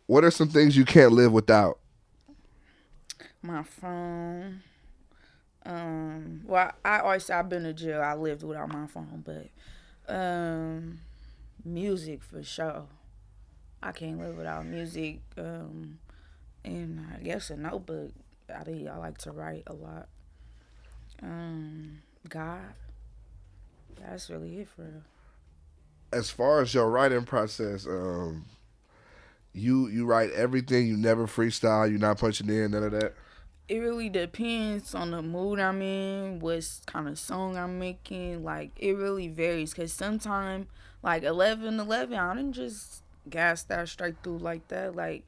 What are some things you can't live without? My phone. Well, I always say I've been to jail. I lived without my phone, but music for sure. I can't live without music. And I guess a notebook. I like to write a lot. God. That's really it for real. As far as your writing process, you write everything. You never freestyle. You're not punching in, none of that. It really depends on the mood I'm in, what kind of song I'm making. Like, it really varies. Because sometimes, like, 11:11, I didn't just gas that straight through like that. Like,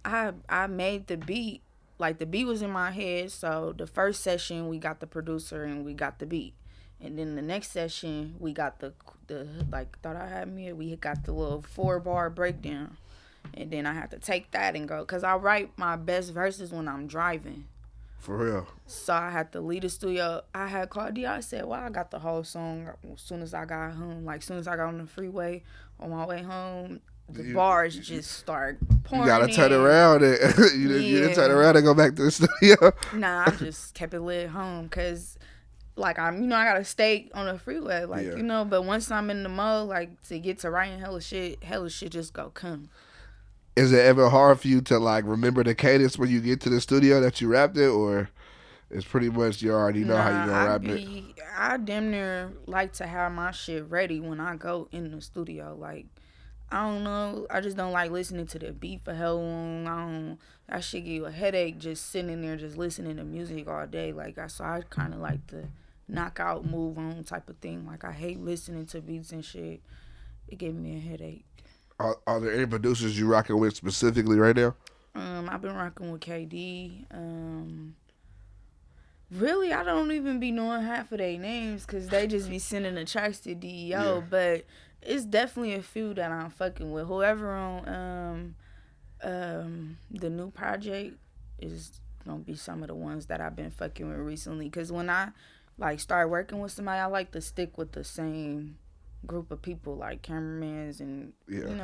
I made the beat. Like, the beat was in my head. So, the first session, we got the producer and we got the beat. And then the next session, we got the Thought I Had Me, we got the little 4-bar breakdown. And then I have to take that and go. Because I write my best verses when I'm driving. For real. So I had to leave the studio. I had called D. I said, well, I got the whole song as soon as I got home. Like, as soon as I got on the freeway on my way home, the bars just start pouring. You got to turn around. You didn't turn around and go back to the studio. Nah, I just kept it lit home because, like, I got to stay on the freeway. Like, but once I'm in the mode, like, to get to writing hella shit just go come. Is it ever hard for you to, like, remember the cadence when you get to the studio that you rapped it, or it's pretty much you already know how you're going to rap it? I damn near like to have my shit ready when I go in the studio. Like, I don't know. I just don't like listening to the beat for hell long. That shit give you a headache just sitting in there just listening to music all day. Like, so I kind of like the knock out, move on type of thing. Like, I hate listening to beats and shit. It gave me a headache. Are there any producers you rocking with specifically right now? I've been rocking with KD. Really, I don't even be knowing half of their names because they just be sending the tracks to DEO. Yeah. But it's definitely a few that I'm fucking with. Whoever on the new project is gonna be some of the ones that I've been fucking with recently. Because when I like start working with somebody, I like to stick with the same group of people, like cameramans and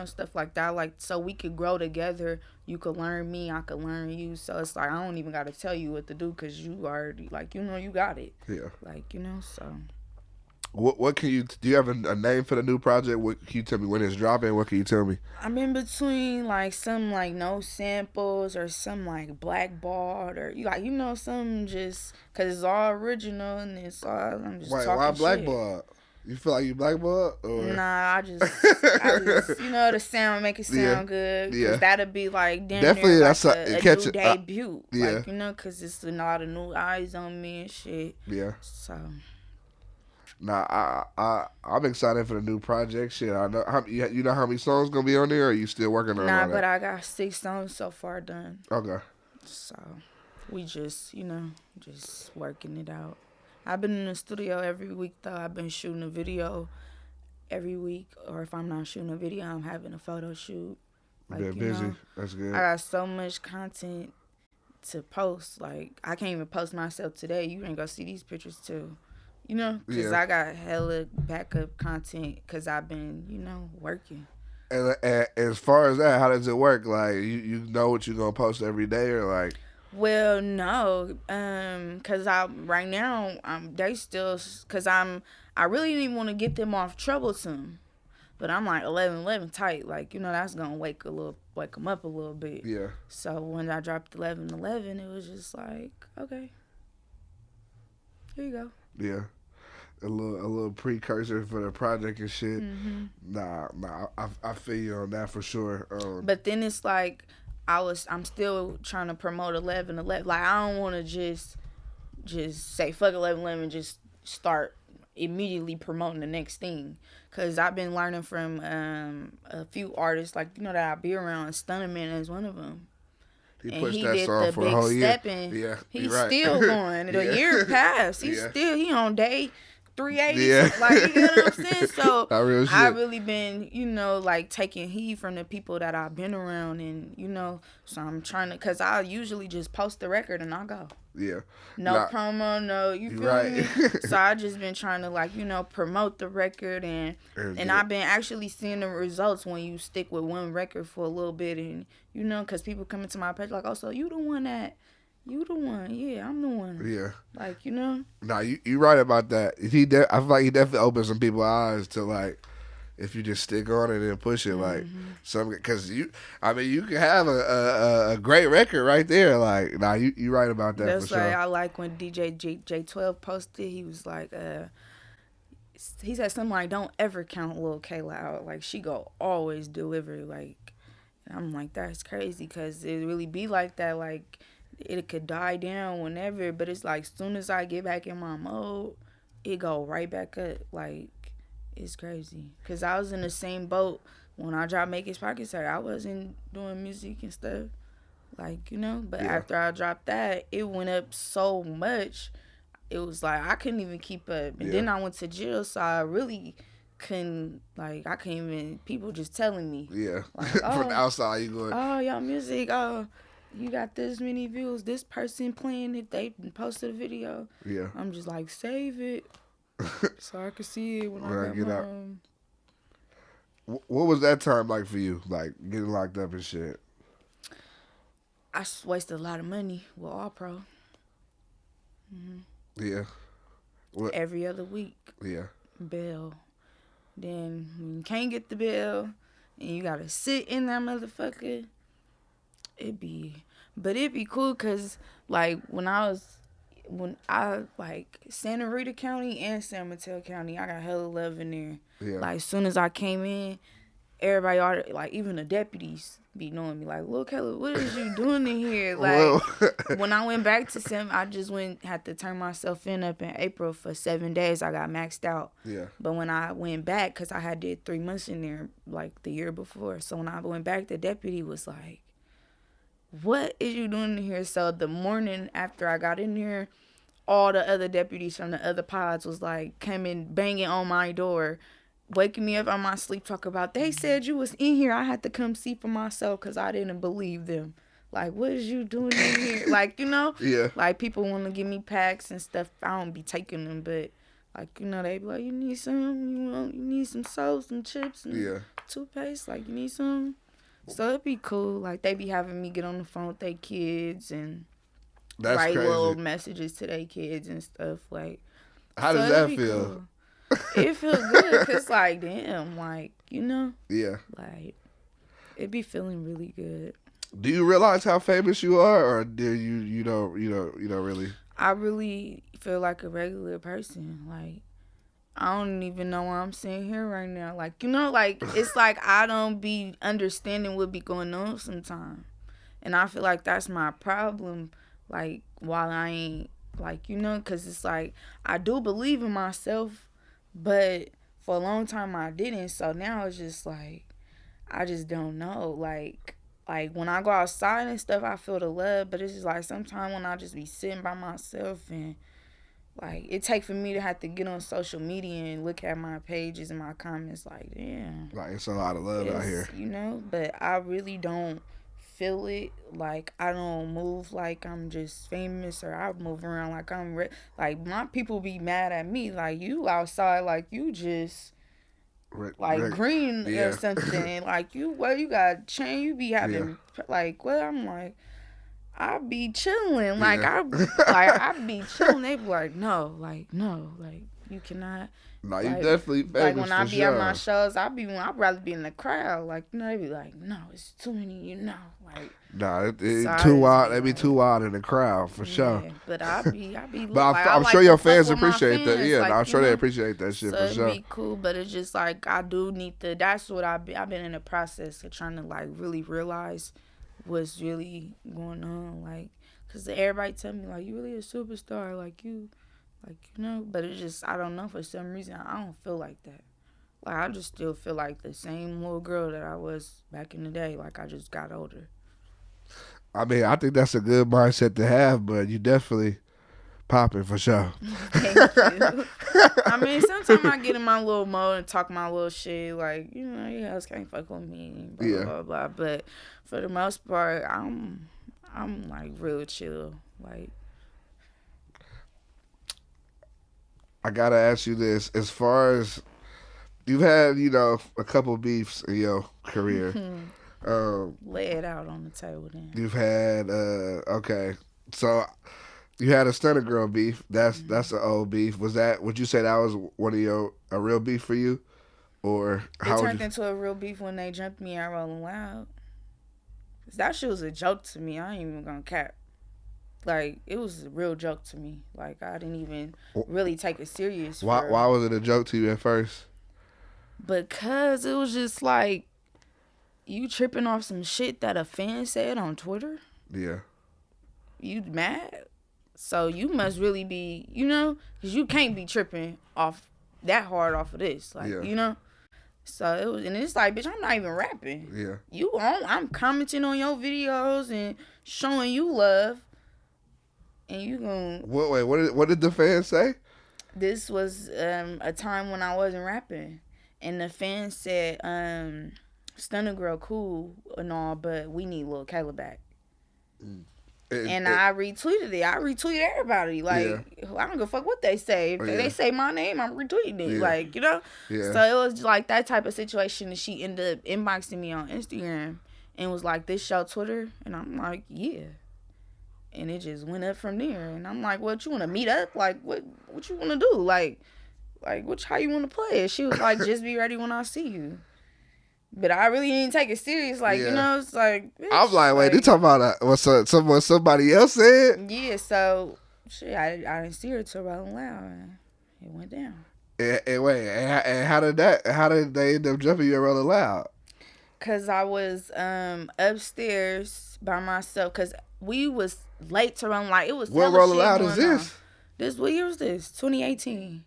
stuff like that, like, so we could grow together. You could learn me, I could learn you. So it's like I don't even gotta tell you what to do because you already, like, you got it. Like, so what can you do? You have a name for the new project? What can you tell me when it's dropping? What can you tell me? I'm in between, like, some like no samples or some like blackballed or some just because it's all original and it's all I'm just talking why shit. blackballed? You feel like you blackballed? Or? Nah, I just the sound make it sound good. Cause that'd be like definitely that's like a new debut. Like, cause it's a lot of new eyes on me and shit. Yeah. So. Nah, I'm excited for the new project. Shit, I know. You know how many songs gonna be on there? Or are you still working on? Nah, but I got 6 songs so far done. Okay. So, we just just working it out. I've been in the studio every week, though. I've been shooting a video every week. Or if I'm not shooting a video, I'm having a photo shoot. Like, been busy. That's good. I got so much content to post. Like, I can't even post myself today. You ain't gonna see these pictures, too. Because I got hella backup content because I've been, working. And as far as that, how does it work? Like, you know what you're going to post every day or like? Well, no, cause right now they still, cause I really didn't want to get them off troublesome, but I'm like 11:11 tight, like, that's gonna wake them up a little bit. Yeah. So when I dropped 11:11, it was just like, okay, here you go. Yeah, a little precursor for the project and shit. Mm-hmm. Nah, I feel you on that for sure. But then it's like. I'm still trying to promote 11:11. Like, I don't want to just say fuck 11:11, just start immediately promoting the next thing. Cause I've been learning from a few artists like that I be around. Stunna is one of them. He And pushed he that did song the for a big whole year. stepping. Yeah, He's right. still going. The year passed. He on day 380. Yeah. Like, you get what I'm saying? So Not real I shit. really been, like taking heed from the people that I've been around, and so I'm trying to, cause I usually just post the record and I go. Yeah. No promo, no, you feel right. me? So I just been trying to promote the record, and I've been actually seeing the results when you stick with one record for a little bit, and cause people come into my page like, oh, so you the one, yeah, I'm the one. Yeah. Like, Nah, you right about that. I feel like he definitely opened some people's eyes to like, if you just stick on it and push it, like because you can have a great record right there. Like, nah, you right about that. That's for sure. I like when DJ J12 posted. He was like, he said something like, "Don't ever count Lil Kayla out. Like, she go always deliver." Like, and I'm like, that's crazy, because it really be like that. Like, it could die down whenever, but it's like, soon as I get back in my mode, it go right back up. Like, it's crazy, because I was in the same boat when I dropped Make His Pockets Hurt. I wasn't doing music and stuff, like, but after I dropped that, it went up so much. It was like I couldn't even keep up, and then I went to jail, so I really couldn't, like, I couldn't even, people just telling me, like, from the outside you going, oh, y'all music, oh, you got this many views, this person playing it, they posted a video. I'm just like, save it so I could see it when I get out. What was that time like for you, like getting locked up and shit? I wasted a lot of money with All Pro. Yeah. What? Every other week. Yeah. Bail. Then when you can't get the bail and you gotta sit in that motherfucker, it'd be cool, cause like when I like Santa Rita County and San Mateo County, I got hella love in there. Yeah. Like, as soon as I came in, everybody, like, even the deputies be knowing me, like, Lil Kayla, what is you doing in here? Like, when I went back to Sam, I just had to turn myself up in April for 7 days. I got maxed out. Yeah. But when I went back, because I had did 3 months in there, like, the year before. So when I went back, the deputy was like, what is you doing in here? So the morning after I got in there, all the other deputies from the other pods was like coming banging on my door, waking me up on my sleep, talk about, they said you was in here. I had to come see for myself because I didn't believe them. Like, what is you doing in here? Like, Yeah. Like, people want to give me packs and stuff. I don't be taking them, but like, they be like, you need some, you need some soap, some chips, and toothpaste. Like, you need some. So it'd be cool. Like, they be having me get on the phone with their kids and write crazy. Little messages to their kids and stuff. Like, how does that feel? Cool. It feels good, cause like, damn, like, Yeah. Like, it be feeling really good. Do you realize how famous you are, or do you don't really? I really feel like a regular person. Like, I don't even know why I'm sitting here right now. Like, like, it's like I don't be understanding what be going on sometimes. And I feel like that's my problem. Like, while I ain't, like, because it's like, I do believe in myself, but for a long time I didn't. So now it's just like, I just don't know. Like when I go outside and stuff, I feel the love, but it's just like sometimes when I just be sitting by myself and like, it take for me to have to get on social media and look at my pages and my comments, like, damn. Like, it's a lot of love out here. But I really don't feel it. Like, I don't move like I'm just famous, or I move around like I'm like, my people be mad at me. Like, you outside like you just green or something. Like, you got chain, you be having like, what? I'm like, I be chilling. Like, I be chilling. They be like, no, you cannot. No, you definitely famous. Like, when I be at my shows, I'd rather be in the crowd. Like, they be like, no, it's too many, like. Nah, it too wild. They be too wild in the crowd for sure. But I be. But I'm sure your fans appreciate that. Yeah, like, I'm sure they appreciate that shit for sure. It'd be cool, but it's just like, I do need to. That's what I've been in the process of trying to, like, really realize what's really going on. Like, because everybody tell me, like, you really a superstar. Like, you Like, you know, but it's just, I don't know, for some reason, I don't feel like that. Like, I just still feel like the same little girl that I was back in the day. Like, I just got older. I mean, I think that's a good mindset to have, but you definitely popping for sure. Thank you. I mean, sometimes I get in my little mode and talk my little shit, like, you know, you guys can't fuck with me, blah, Yeah. blah, blah, blah. But for the most part, I'm like real chill. Like, I gotta ask you this: as far as you've had, you know, a couple beefs in your career, lay it out on the table then. you've had okay, so you had a Stunner girl beef. That's an old beef. Would you say that was one of a real beef for you, or It turned into a real beef when they jumped me at Rolling Loud. That shit was a joke to me. I ain't even gonna cap. Like, it was a real joke to me. Like, I didn't even really take it serious. Why was it a joke to you at first? Because it was just like, you tripping off some shit that a fan said on Twitter? Yeah. You mad? So you must really be, you know, because you can't be tripping off that hard off of this. Like, Yeah. you know? So it was, and it's like, bitch, I'm not even rapping. Yeah. I'm commenting on your videos and showing you love. And you gonna... What did the fans say? This was a time when I wasn't rapping. And the fans said, Stunna girl cool and all, but we need Lil Kayla back. And I retweeted it. I retweeted everybody. Like, I don't give a fuck what they say. If they say my name, I'm retweeting it. Like, you know? Yeah. So it was like that type of situation. And she ended up inboxing me on Instagram and was like, this your Twitter? And I'm like, yeah. And it just went up from there. And I'm like, what, you want to meet up? Like, what you want to do? Like, how you want to play it? She was like, just be ready when I see you. But I really didn't take it serious. Like, you know, it's like, bitch, I'm like, wait, they talking about what somebody else said? Yeah, so, shit, I didn't see her till Rolling Loud. And it went down. And how did they end up jumping you at Rolling Loud? Because I was upstairs by myself. Because we was late to Rolling Loud. It was what Rolling Loud is this? What year was this? 2018.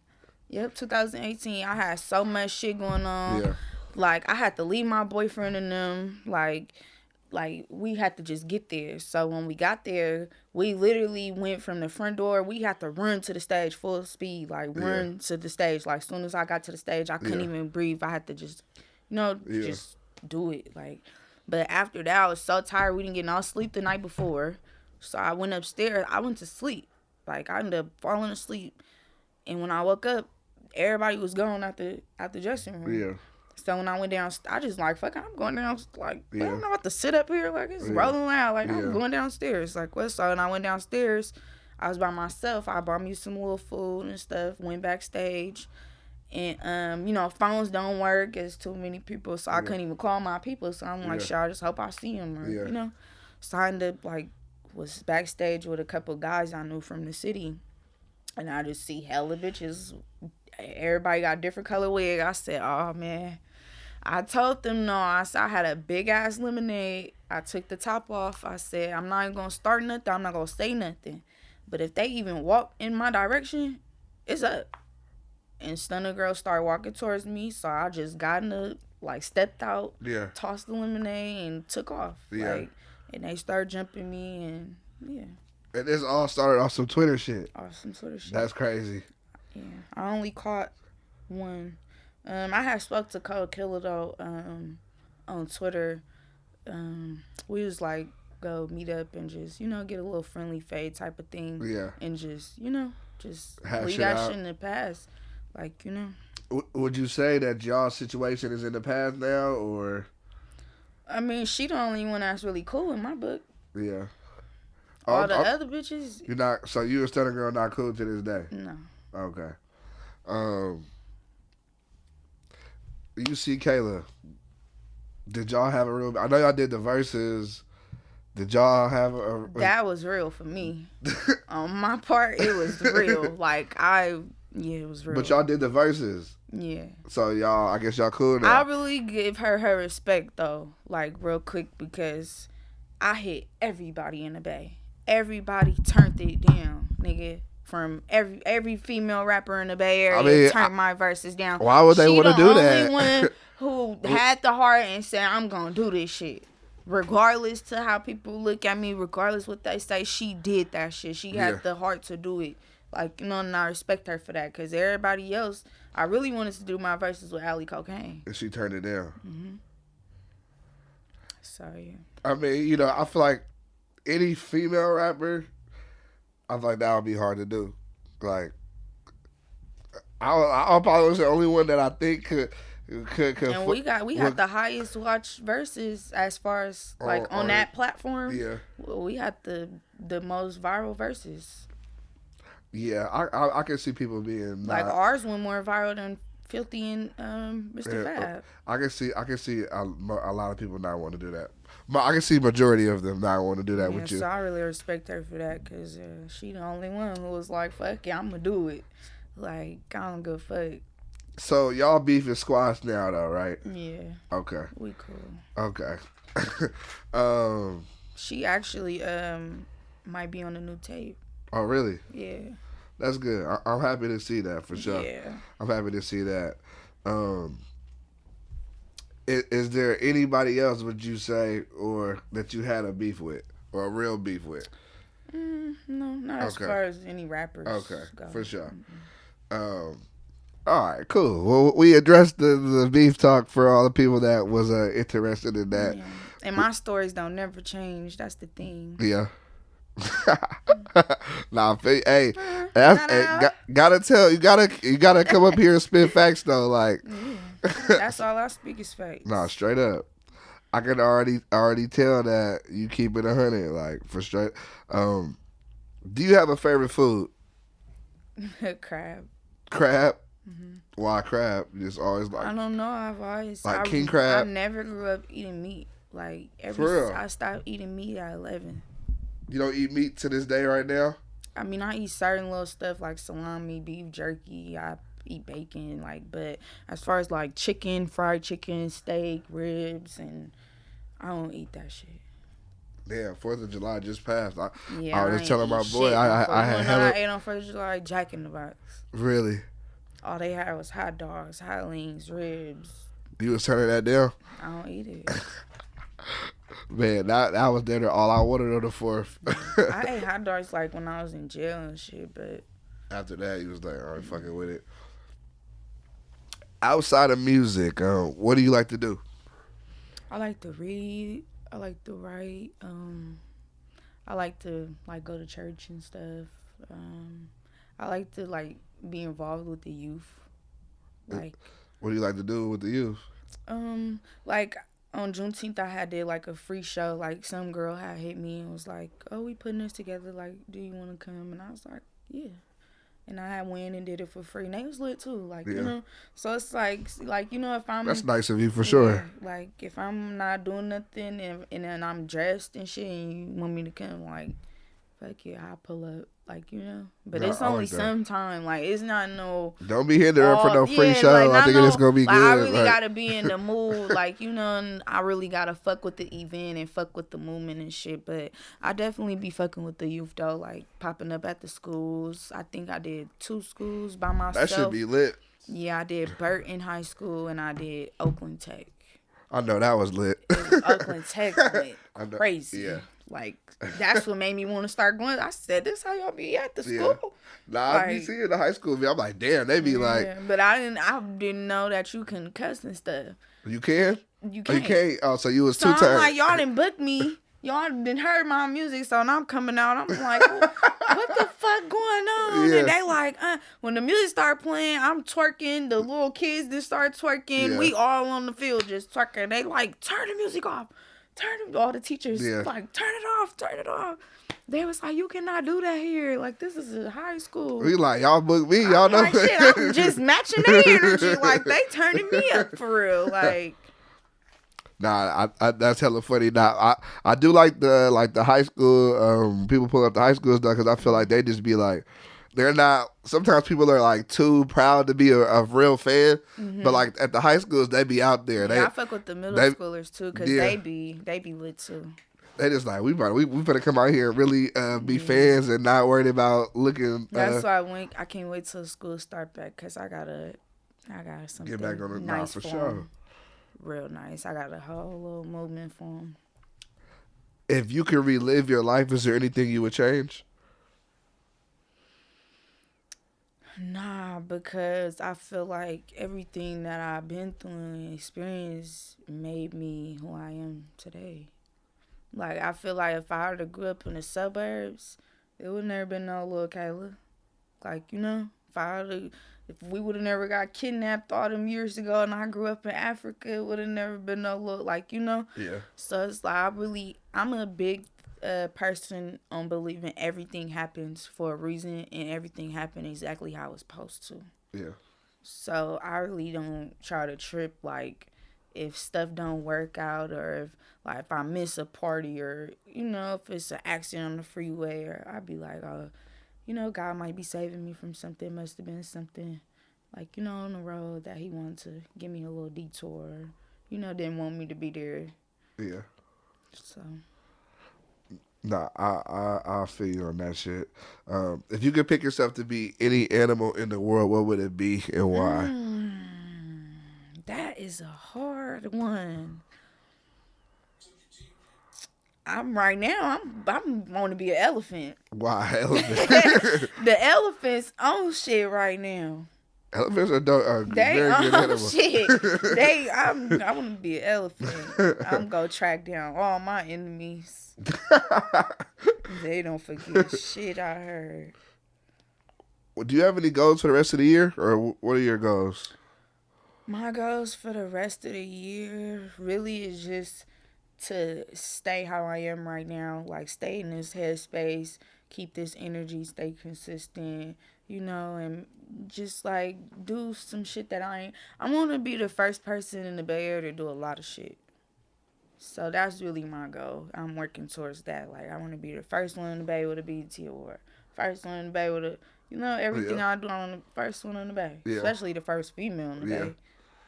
Yep, 2018. I had so much shit going on. Yeah. Like, I had to leave my boyfriend and them. Like we had to just get there. So when we got there, we literally went from the front door. We had to run to the stage full speed. Like, run to the stage. Like, as soon as I got to the stage, I couldn't even breathe. I had to just, just do it. Like, but after that, I was so tired. We didn't get no sleep the night before. So I went upstairs. I went to sleep. Like, I ended up falling asleep. And when I woke up, everybody was gone out the dressing room. Yeah. So when I went down, I just like, fuck, I'm going down. Like, I don't know what to sit up here. Like, it's Rolling Loud. Like, I'm going downstairs. Like, what? So when I went downstairs, I was by myself. I bought me some little food and stuff. Went backstage. And, phones don't work. It's too many people. So I couldn't even call my people. So I'm like, shit, I just hope I see them. Or, So I ended up, like, was backstage with a couple guys I knew from the city. And I just see hella bitches. Everybody got different color wig. I said, oh, man. I told them no. I said I had a big-ass lemonade. I took the top off. I said, I'm not even going to start nothing. I'm not going to say nothing. But if they even walk in my direction, it's up. And Stunna girl started walking towards me. So I just got in the, stepped out, tossed the lemonade, and took off. And they started jumping me, and, And this all started off some Twitter shit. Off some Twitter shit. That's crazy. Yeah. I only caught one. I had spoke to Lil Kayla though, on Twitter. We was like, go meet up and just, get a little friendly fade type of thing. Yeah. And just, just Hash leave that shit in the past. Like, Would you say that y'all's situation is in the past now, or? I mean, she the only one that's really cool in my book. Yeah. All the other bitches. You're not, so you and Stunna girl not cool to this day? No. Okay. You see Kayla. Did y'all have a real? I know y'all did the verses. Did y'all have a? That was real for me. On my part, it was real. It was real. But y'all did the verses. Yeah. So I guess y'all cool now. I really give her respect though, real quick, because I hit everybody in the Bay. Everybody turned it down, nigga. from every female rapper in the Bay Area. I mean, turned my verses down. Why would they want to do that? She the only one who had the heart and said, I'm gonna do this shit. Regardless to how people look at me, regardless what they say, she did that shit. She had the heart to do it. Like, you know, and I respect her for that. Because everybody else, I really wanted to do my verses with Ali Cocaine. And she turned it down. Mm-hmm. So, yeah. I mean, you know, I feel like any female rapper, I feel like that would be hard to do. Like, I probably was the only one that I think could. And we had the highest watched verses as far as like on that platform. Yeah, we had the most viral verses. Yeah, I can see people being like ours went more viral than Filthy and Mr. Fab. I can see a lot of people not want to do that. But I can see majority of them not want to do that with you. So I really respect her for that because she the only one who was like, "Fuck it, I'm gonna do it." Like I don't give a fuck. So y'all beef is squashed now, though, right? Yeah. Okay. We cool. Okay. She actually might be on a new tape. Oh, really? Yeah. That's good. I'm happy to see that for sure. Yeah. I'm happy to see that. Is there anybody else, would you say, or that you had a beef with, or a real beef with? No, not as far as any rappers. Okay, go. For sure. Mm-hmm. All right, cool. Well, we addressed the beef talk for all the people that was interested in that. Yeah. And my stories don't never change. That's the thing. Yeah. Nah, hey, gotta tell you gotta come up here and spit facts though. Like, that's all I speak is facts. Nah, straight up. I can already tell that you keep it 100. Like for straight. Do you have a favorite food? Crab. Crab. Mm-hmm. Why crab? You just always like. I don't know. I've always like king crab. I never grew up eating meat. Like I stopped eating meat at 11. You don't eat meat to this day right now? I mean, I eat certain little stuff like salami, beef jerky. I eat bacon, but as far as like chicken, fried chicken, steak, ribs, and I don't eat that shit. Damn, 4th of July just passed. I was just telling my boy I had hella... I ate on 4th of July, Jack in the Box. Really? All they had was hot dogs, hot wings, ribs. You was turning that down? I don't eat it. Man, that was dinner all I wanted on the 4th. I ate hot dogs like when I was in jail and shit, but after that, you was like, all right, fucking with it. Outside of music, what do you like to do? I like to read. I like to write. I like to go to church and stuff. I like to be involved with the youth. Like, what do you like to do with the youth? Like on Juneteenth, I did a free show. Like some girl had hit me and was like, "Oh, we putting this together. Like, do you want to come?" And I was like, "Yeah." And I had went and did it for free. And they was lit too. You know. So it's like if I'm... That's nice of you for sure. Like if I'm not doing nothing and then I'm dressed and shit and you want me to come, fuck yeah, I'll pull up. But it's only sometime. It's not no... Don't be hitting her for no free show. I think it's going to be good. I really got to be in the mood. And I really got to fuck with the event and fuck with the movement and shit. But I definitely be fucking with the youth, though. Popping up at the schools. I think I did 2 schools by myself. That should be lit. Yeah, I did Burton High School and I did Oakland Tech. I know that was lit. Oakland Tech went crazy. Yeah. That's what made me want to start going. I said, this how y'all be at the school? Nah, I be seeing the high school. I'm like, damn, they be But I didn't know that you can cuss and stuff. You can? You can't. You can't? Oh, so you was so 2 times. I'm y'all didn't book me. Y'all didn't heard my music, so now I'm coming out. I'm like, what the fuck going on? Yeah. And they when the music start playing, I'm twerking. The little kids just start twerking. We all on the field just twerking. They turn the music off. All the teachers turn it off. They was like, you cannot do that here. This is a high school. We y'all book me, y'all know. Shit, I'm just matching their energy. They turning me up for real. Nah, I that's hella funny. Nah, I do like the high school. People pull up the high school stuff because I feel like they just be they're not. Sometimes people are too proud to be a real fan, but at the high schools they be out there. I fuck with the middle schoolers too because they be lit too. They just like we better come out here and really be fans and not worried about looking. That's why I can't wait till school start back because I got something Get back on the nice for for sure. 'em. Real nice. I got a whole little movement for them. If you could relive your life, is there anything you would change? Nah, because I feel like everything that I've been through and experienced made me who I am today. Like, I feel like if I would have grew up in the suburbs, it would never been no Lil Kayla. Like, you know, if we would have never got kidnapped all them years ago and I grew up in Africa, it would have never been no Lil, like, you know? Yeah. So it's like, I'm a big person on believing everything happens for a reason and everything happened exactly how it's supposed to. Yeah. So I really don't try to trip, like, if stuff don't work out or if I miss a party or, you know, if it's an accident on the freeway or I'd be like, oh, you know, God might be saving me from something. Must have been something, like, you know, on the road that he wanted to give me a little detour or, you know, didn't want me to be there. Yeah. So. Nah, I feel you on that shit. If you could pick yourself to be any animal in the world, what would it be and why? That is a hard one. I'm want to be an elephant. Why elephant? The elephants own shit right now. Elephants are They very good own animals. shit. I want to be an elephant. I'm gonna track down all my enemies. They don't forget shit I heard. Do you have any goals for the rest of the year, or what are your goals? My goals for the rest of the year really is just to stay how I am right now. Like, stay in this headspace, keep this energy, stay consistent, you know, and just, like, do some shit that I want to be the first person in the Bay Area to do a lot of shit. So that's really my goal. I'm working towards that. Like, I want to be the first one in the Bay with a BET Award. First one in the Bay with a, you know, everything I do, I'm the first one in the Bay. Yeah. Especially the first female in the Bay.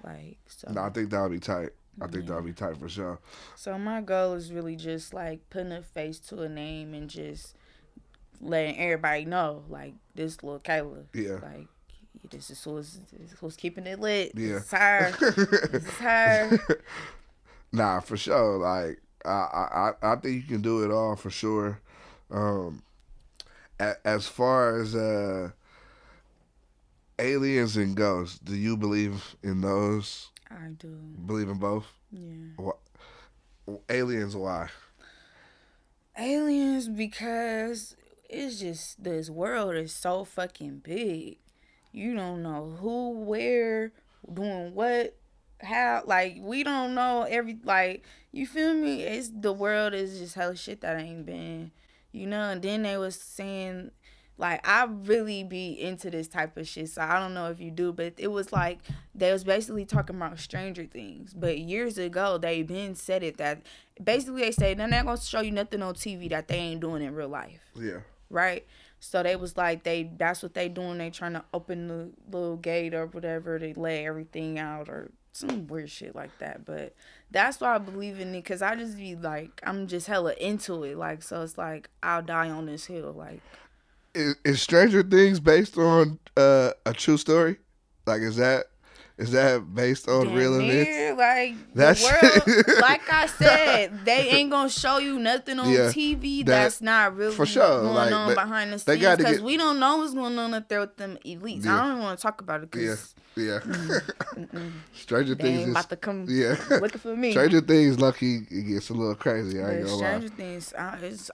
Like, so. No, I think that would be tight. I think that would be tight for sure. So my goal is really just, like, putting a face to a name and just letting everybody know, like, this Lil Kayla. Yeah. Like, this is who's keeping it lit. Yeah. This is her. This is her. Nah, for sure. Like, I think you can do it all for sure. As far as aliens and ghosts, do you believe in those? I do. Believe in both? Yeah. Aliens, why? Aliens, because it's just, this world is so fucking big. You don't know who, where, doing what, how. Like, we don't know like, you feel me? The world is just hella shit that ain't been, you know. And then they was saying, like, I really be into this type of shit, so I don't know if you do, but it was like, they was basically talking about Stranger Things. But years ago, they been said it, that basically they say, they're not going to show you nothing on TV that they ain't doing in real life. Yeah. Right? So they was like, that's what they doing. They trying to open the little gate or whatever to lay everything out or some weird shit like that. But that's why I believe in it, because I just be like, I'm just hella into it. Like, so it's like, I'll die on this hill. Like, Is Stranger Things based on a true story? Like, is that based on real events? Like, the world, like I said, they ain't gonna show you nothing on TV that's not really for sure going on behind the scenes, because we don't know what's going on up there with them elites. I don't even want to talk about it because Stranger they Things ain't is about to come looking for me. Stranger Things, lucky, it gets a little crazy. I ain't gonna lie. Stranger Things,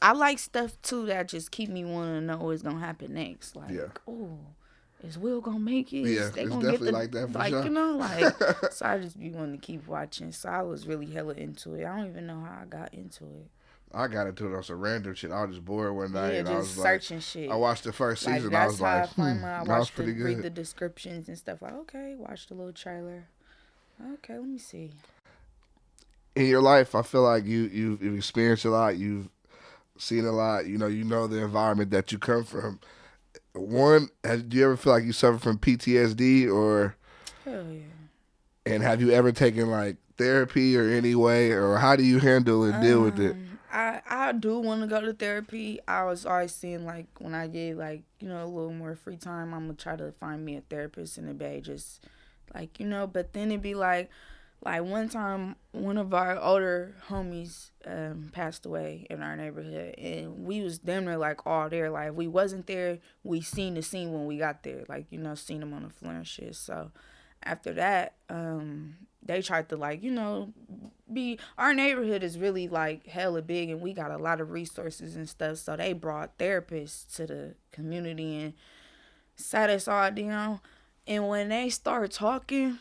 I like stuff too that just keep me wanting to know what's gonna happen next. Like, oh, is Will gonna make it? Yeah, they it's gonna definitely get like that for like, sure. you know, like, so I just be wanting to keep watching. So I was really hella into it. I don't even know how I got into it. I got into it on some random shit. I was just bored one night and I was searching like, shit. I watched the first season. That's I was like, that was pretty good. Read the good. descriptions and stuff. Like, okay, watch the little trailer. Okay, let me see. In your life, I feel like you've experienced a lot. You've seen a lot. You know the environment that you come from. One, do you ever feel like you suffer from PTSD or? Hell yeah. And have you ever taken like therapy or any way, or how do you handle and deal with it? I do want to go to therapy. I was always seeing like when I get like a little more free time, I'm gonna try to find me a therapist in the bay, just like But then it'd be like one time, one of our older homies passed away in our neighborhood, and we was damn near like all there. Like if we wasn't there, we seen the scene when we got there. Like seen him on the floor and shit. So after that, they tried to like be our neighborhood is really like hella big, and we got a lot of resources and stuff. So they brought therapists to the community and sat us all down. And when they started talking,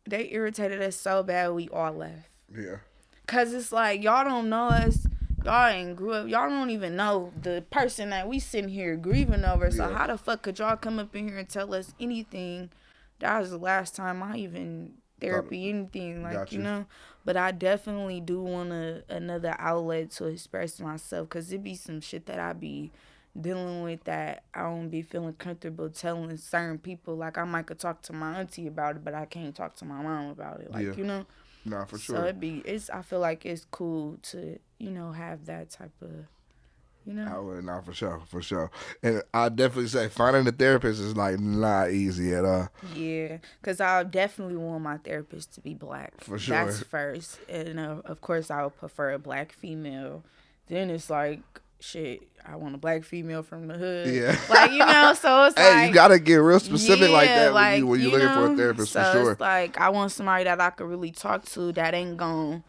they irritated us so bad we all left. Yeah. Cause it's like y'all don't know us. Y'all ain't grew up. Y'all don't even know the person that we sitting here grieving over. So how the fuck could y'all come up in here and tell us anything? That was the last time I even therapy anything like But I definitely do want another outlet to express myself. Cause it be some shit that I be dealing with that I don't be feeling comfortable telling certain people. Like I might could talk to my auntie about it, but I can't talk to my mom about it. Like Nah, for sure. So I feel like it's cool to have that type of Nah, for sure. And I definitely say finding a therapist is like not easy at all. Yeah, because I definitely want my therapist to be black. For sure. That's first, and of course I would prefer a black female. Then it's like, shit, I want a black female from the hood. Yeah. Like, so it's hey, you gotta get real specific like that when you looking for a therapist, so for sure. It's like, I want somebody that I could really talk to that ain't gonna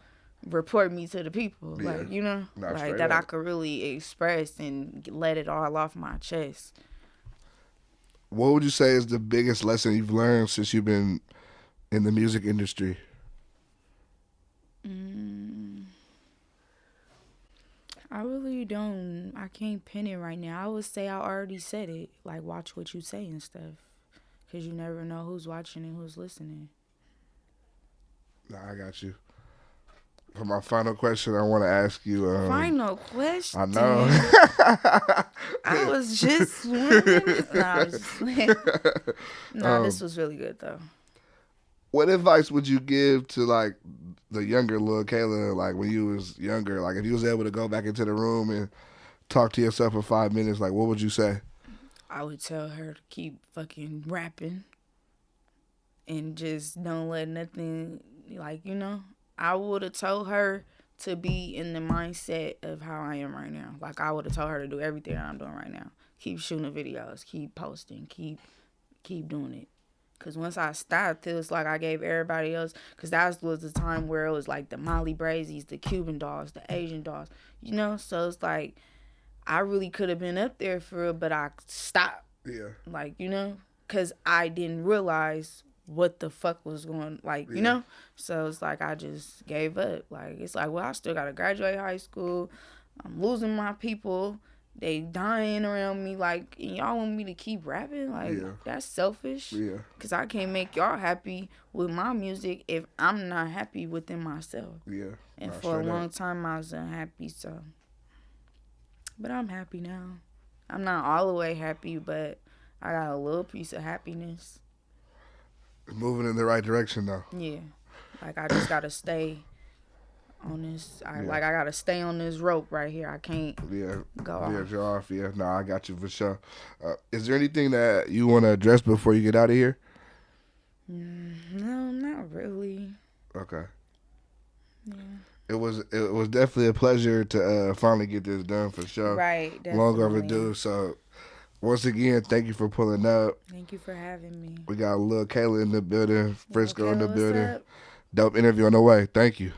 report me to the people. Yeah. Like, Like that up. I could really express and let it all off my chest. What would you say is the biggest lesson you've learned since you've been in the music industry? I really don't. I can't pin it right now. I would say I already said it. Like, watch what you say and stuff. Because you never know who's watching and who's listening. Nah, I got you. For my final question, I want to ask you. Final question? I know. I was just wondering. This was really good, though. What advice would you give to, like, the younger Lil Kayla, like, when you was younger? Like, if you was able to go back into the room and talk to yourself for 5 minutes, like, what would you say? I would tell her to keep fucking rapping and just don't let nothing, like, I would have told her to be in the mindset of how I am right now. Like, I would have told her to do everything I'm doing right now. Keep shooting videos, keep posting, keep doing it. Because once I stopped, it was like I gave everybody else, because that was the time where it was like the Molly Brazies, the Cuban dolls, the Asian dolls, so it's like I really could have been up there for it, but I stopped. Yeah. Like, because I didn't realize what the fuck was going, like, so it's like I just gave up. Like, it's like, well, I still got to graduate high school. I'm losing my people. They dying around me, like, and y'all want me to keep rapping? Like, that's selfish. Yeah. Because I can't make y'all happy with my music if I'm not happy within myself. Yeah. And for a long time, I was unhappy, so. But I'm happy now. I'm not all the way happy, but I got a little piece of happiness. Moving in the right direction, though. Yeah. Like, I just got to stay on this. I gotta stay on this rope right here. I can't go off. You're off. Yeah, no, I got you for sure. Is there anything that you want to address before you get out of here? No, not really. Okay. Yeah. It was definitely a pleasure to finally get this done, for sure. Right, definitely. Long overdue. So once again, thank you for pulling up. Thank you for having me. We got Lil Kayla in the building, Frisco in the building. What's up? Dope interview on the way. Thank you.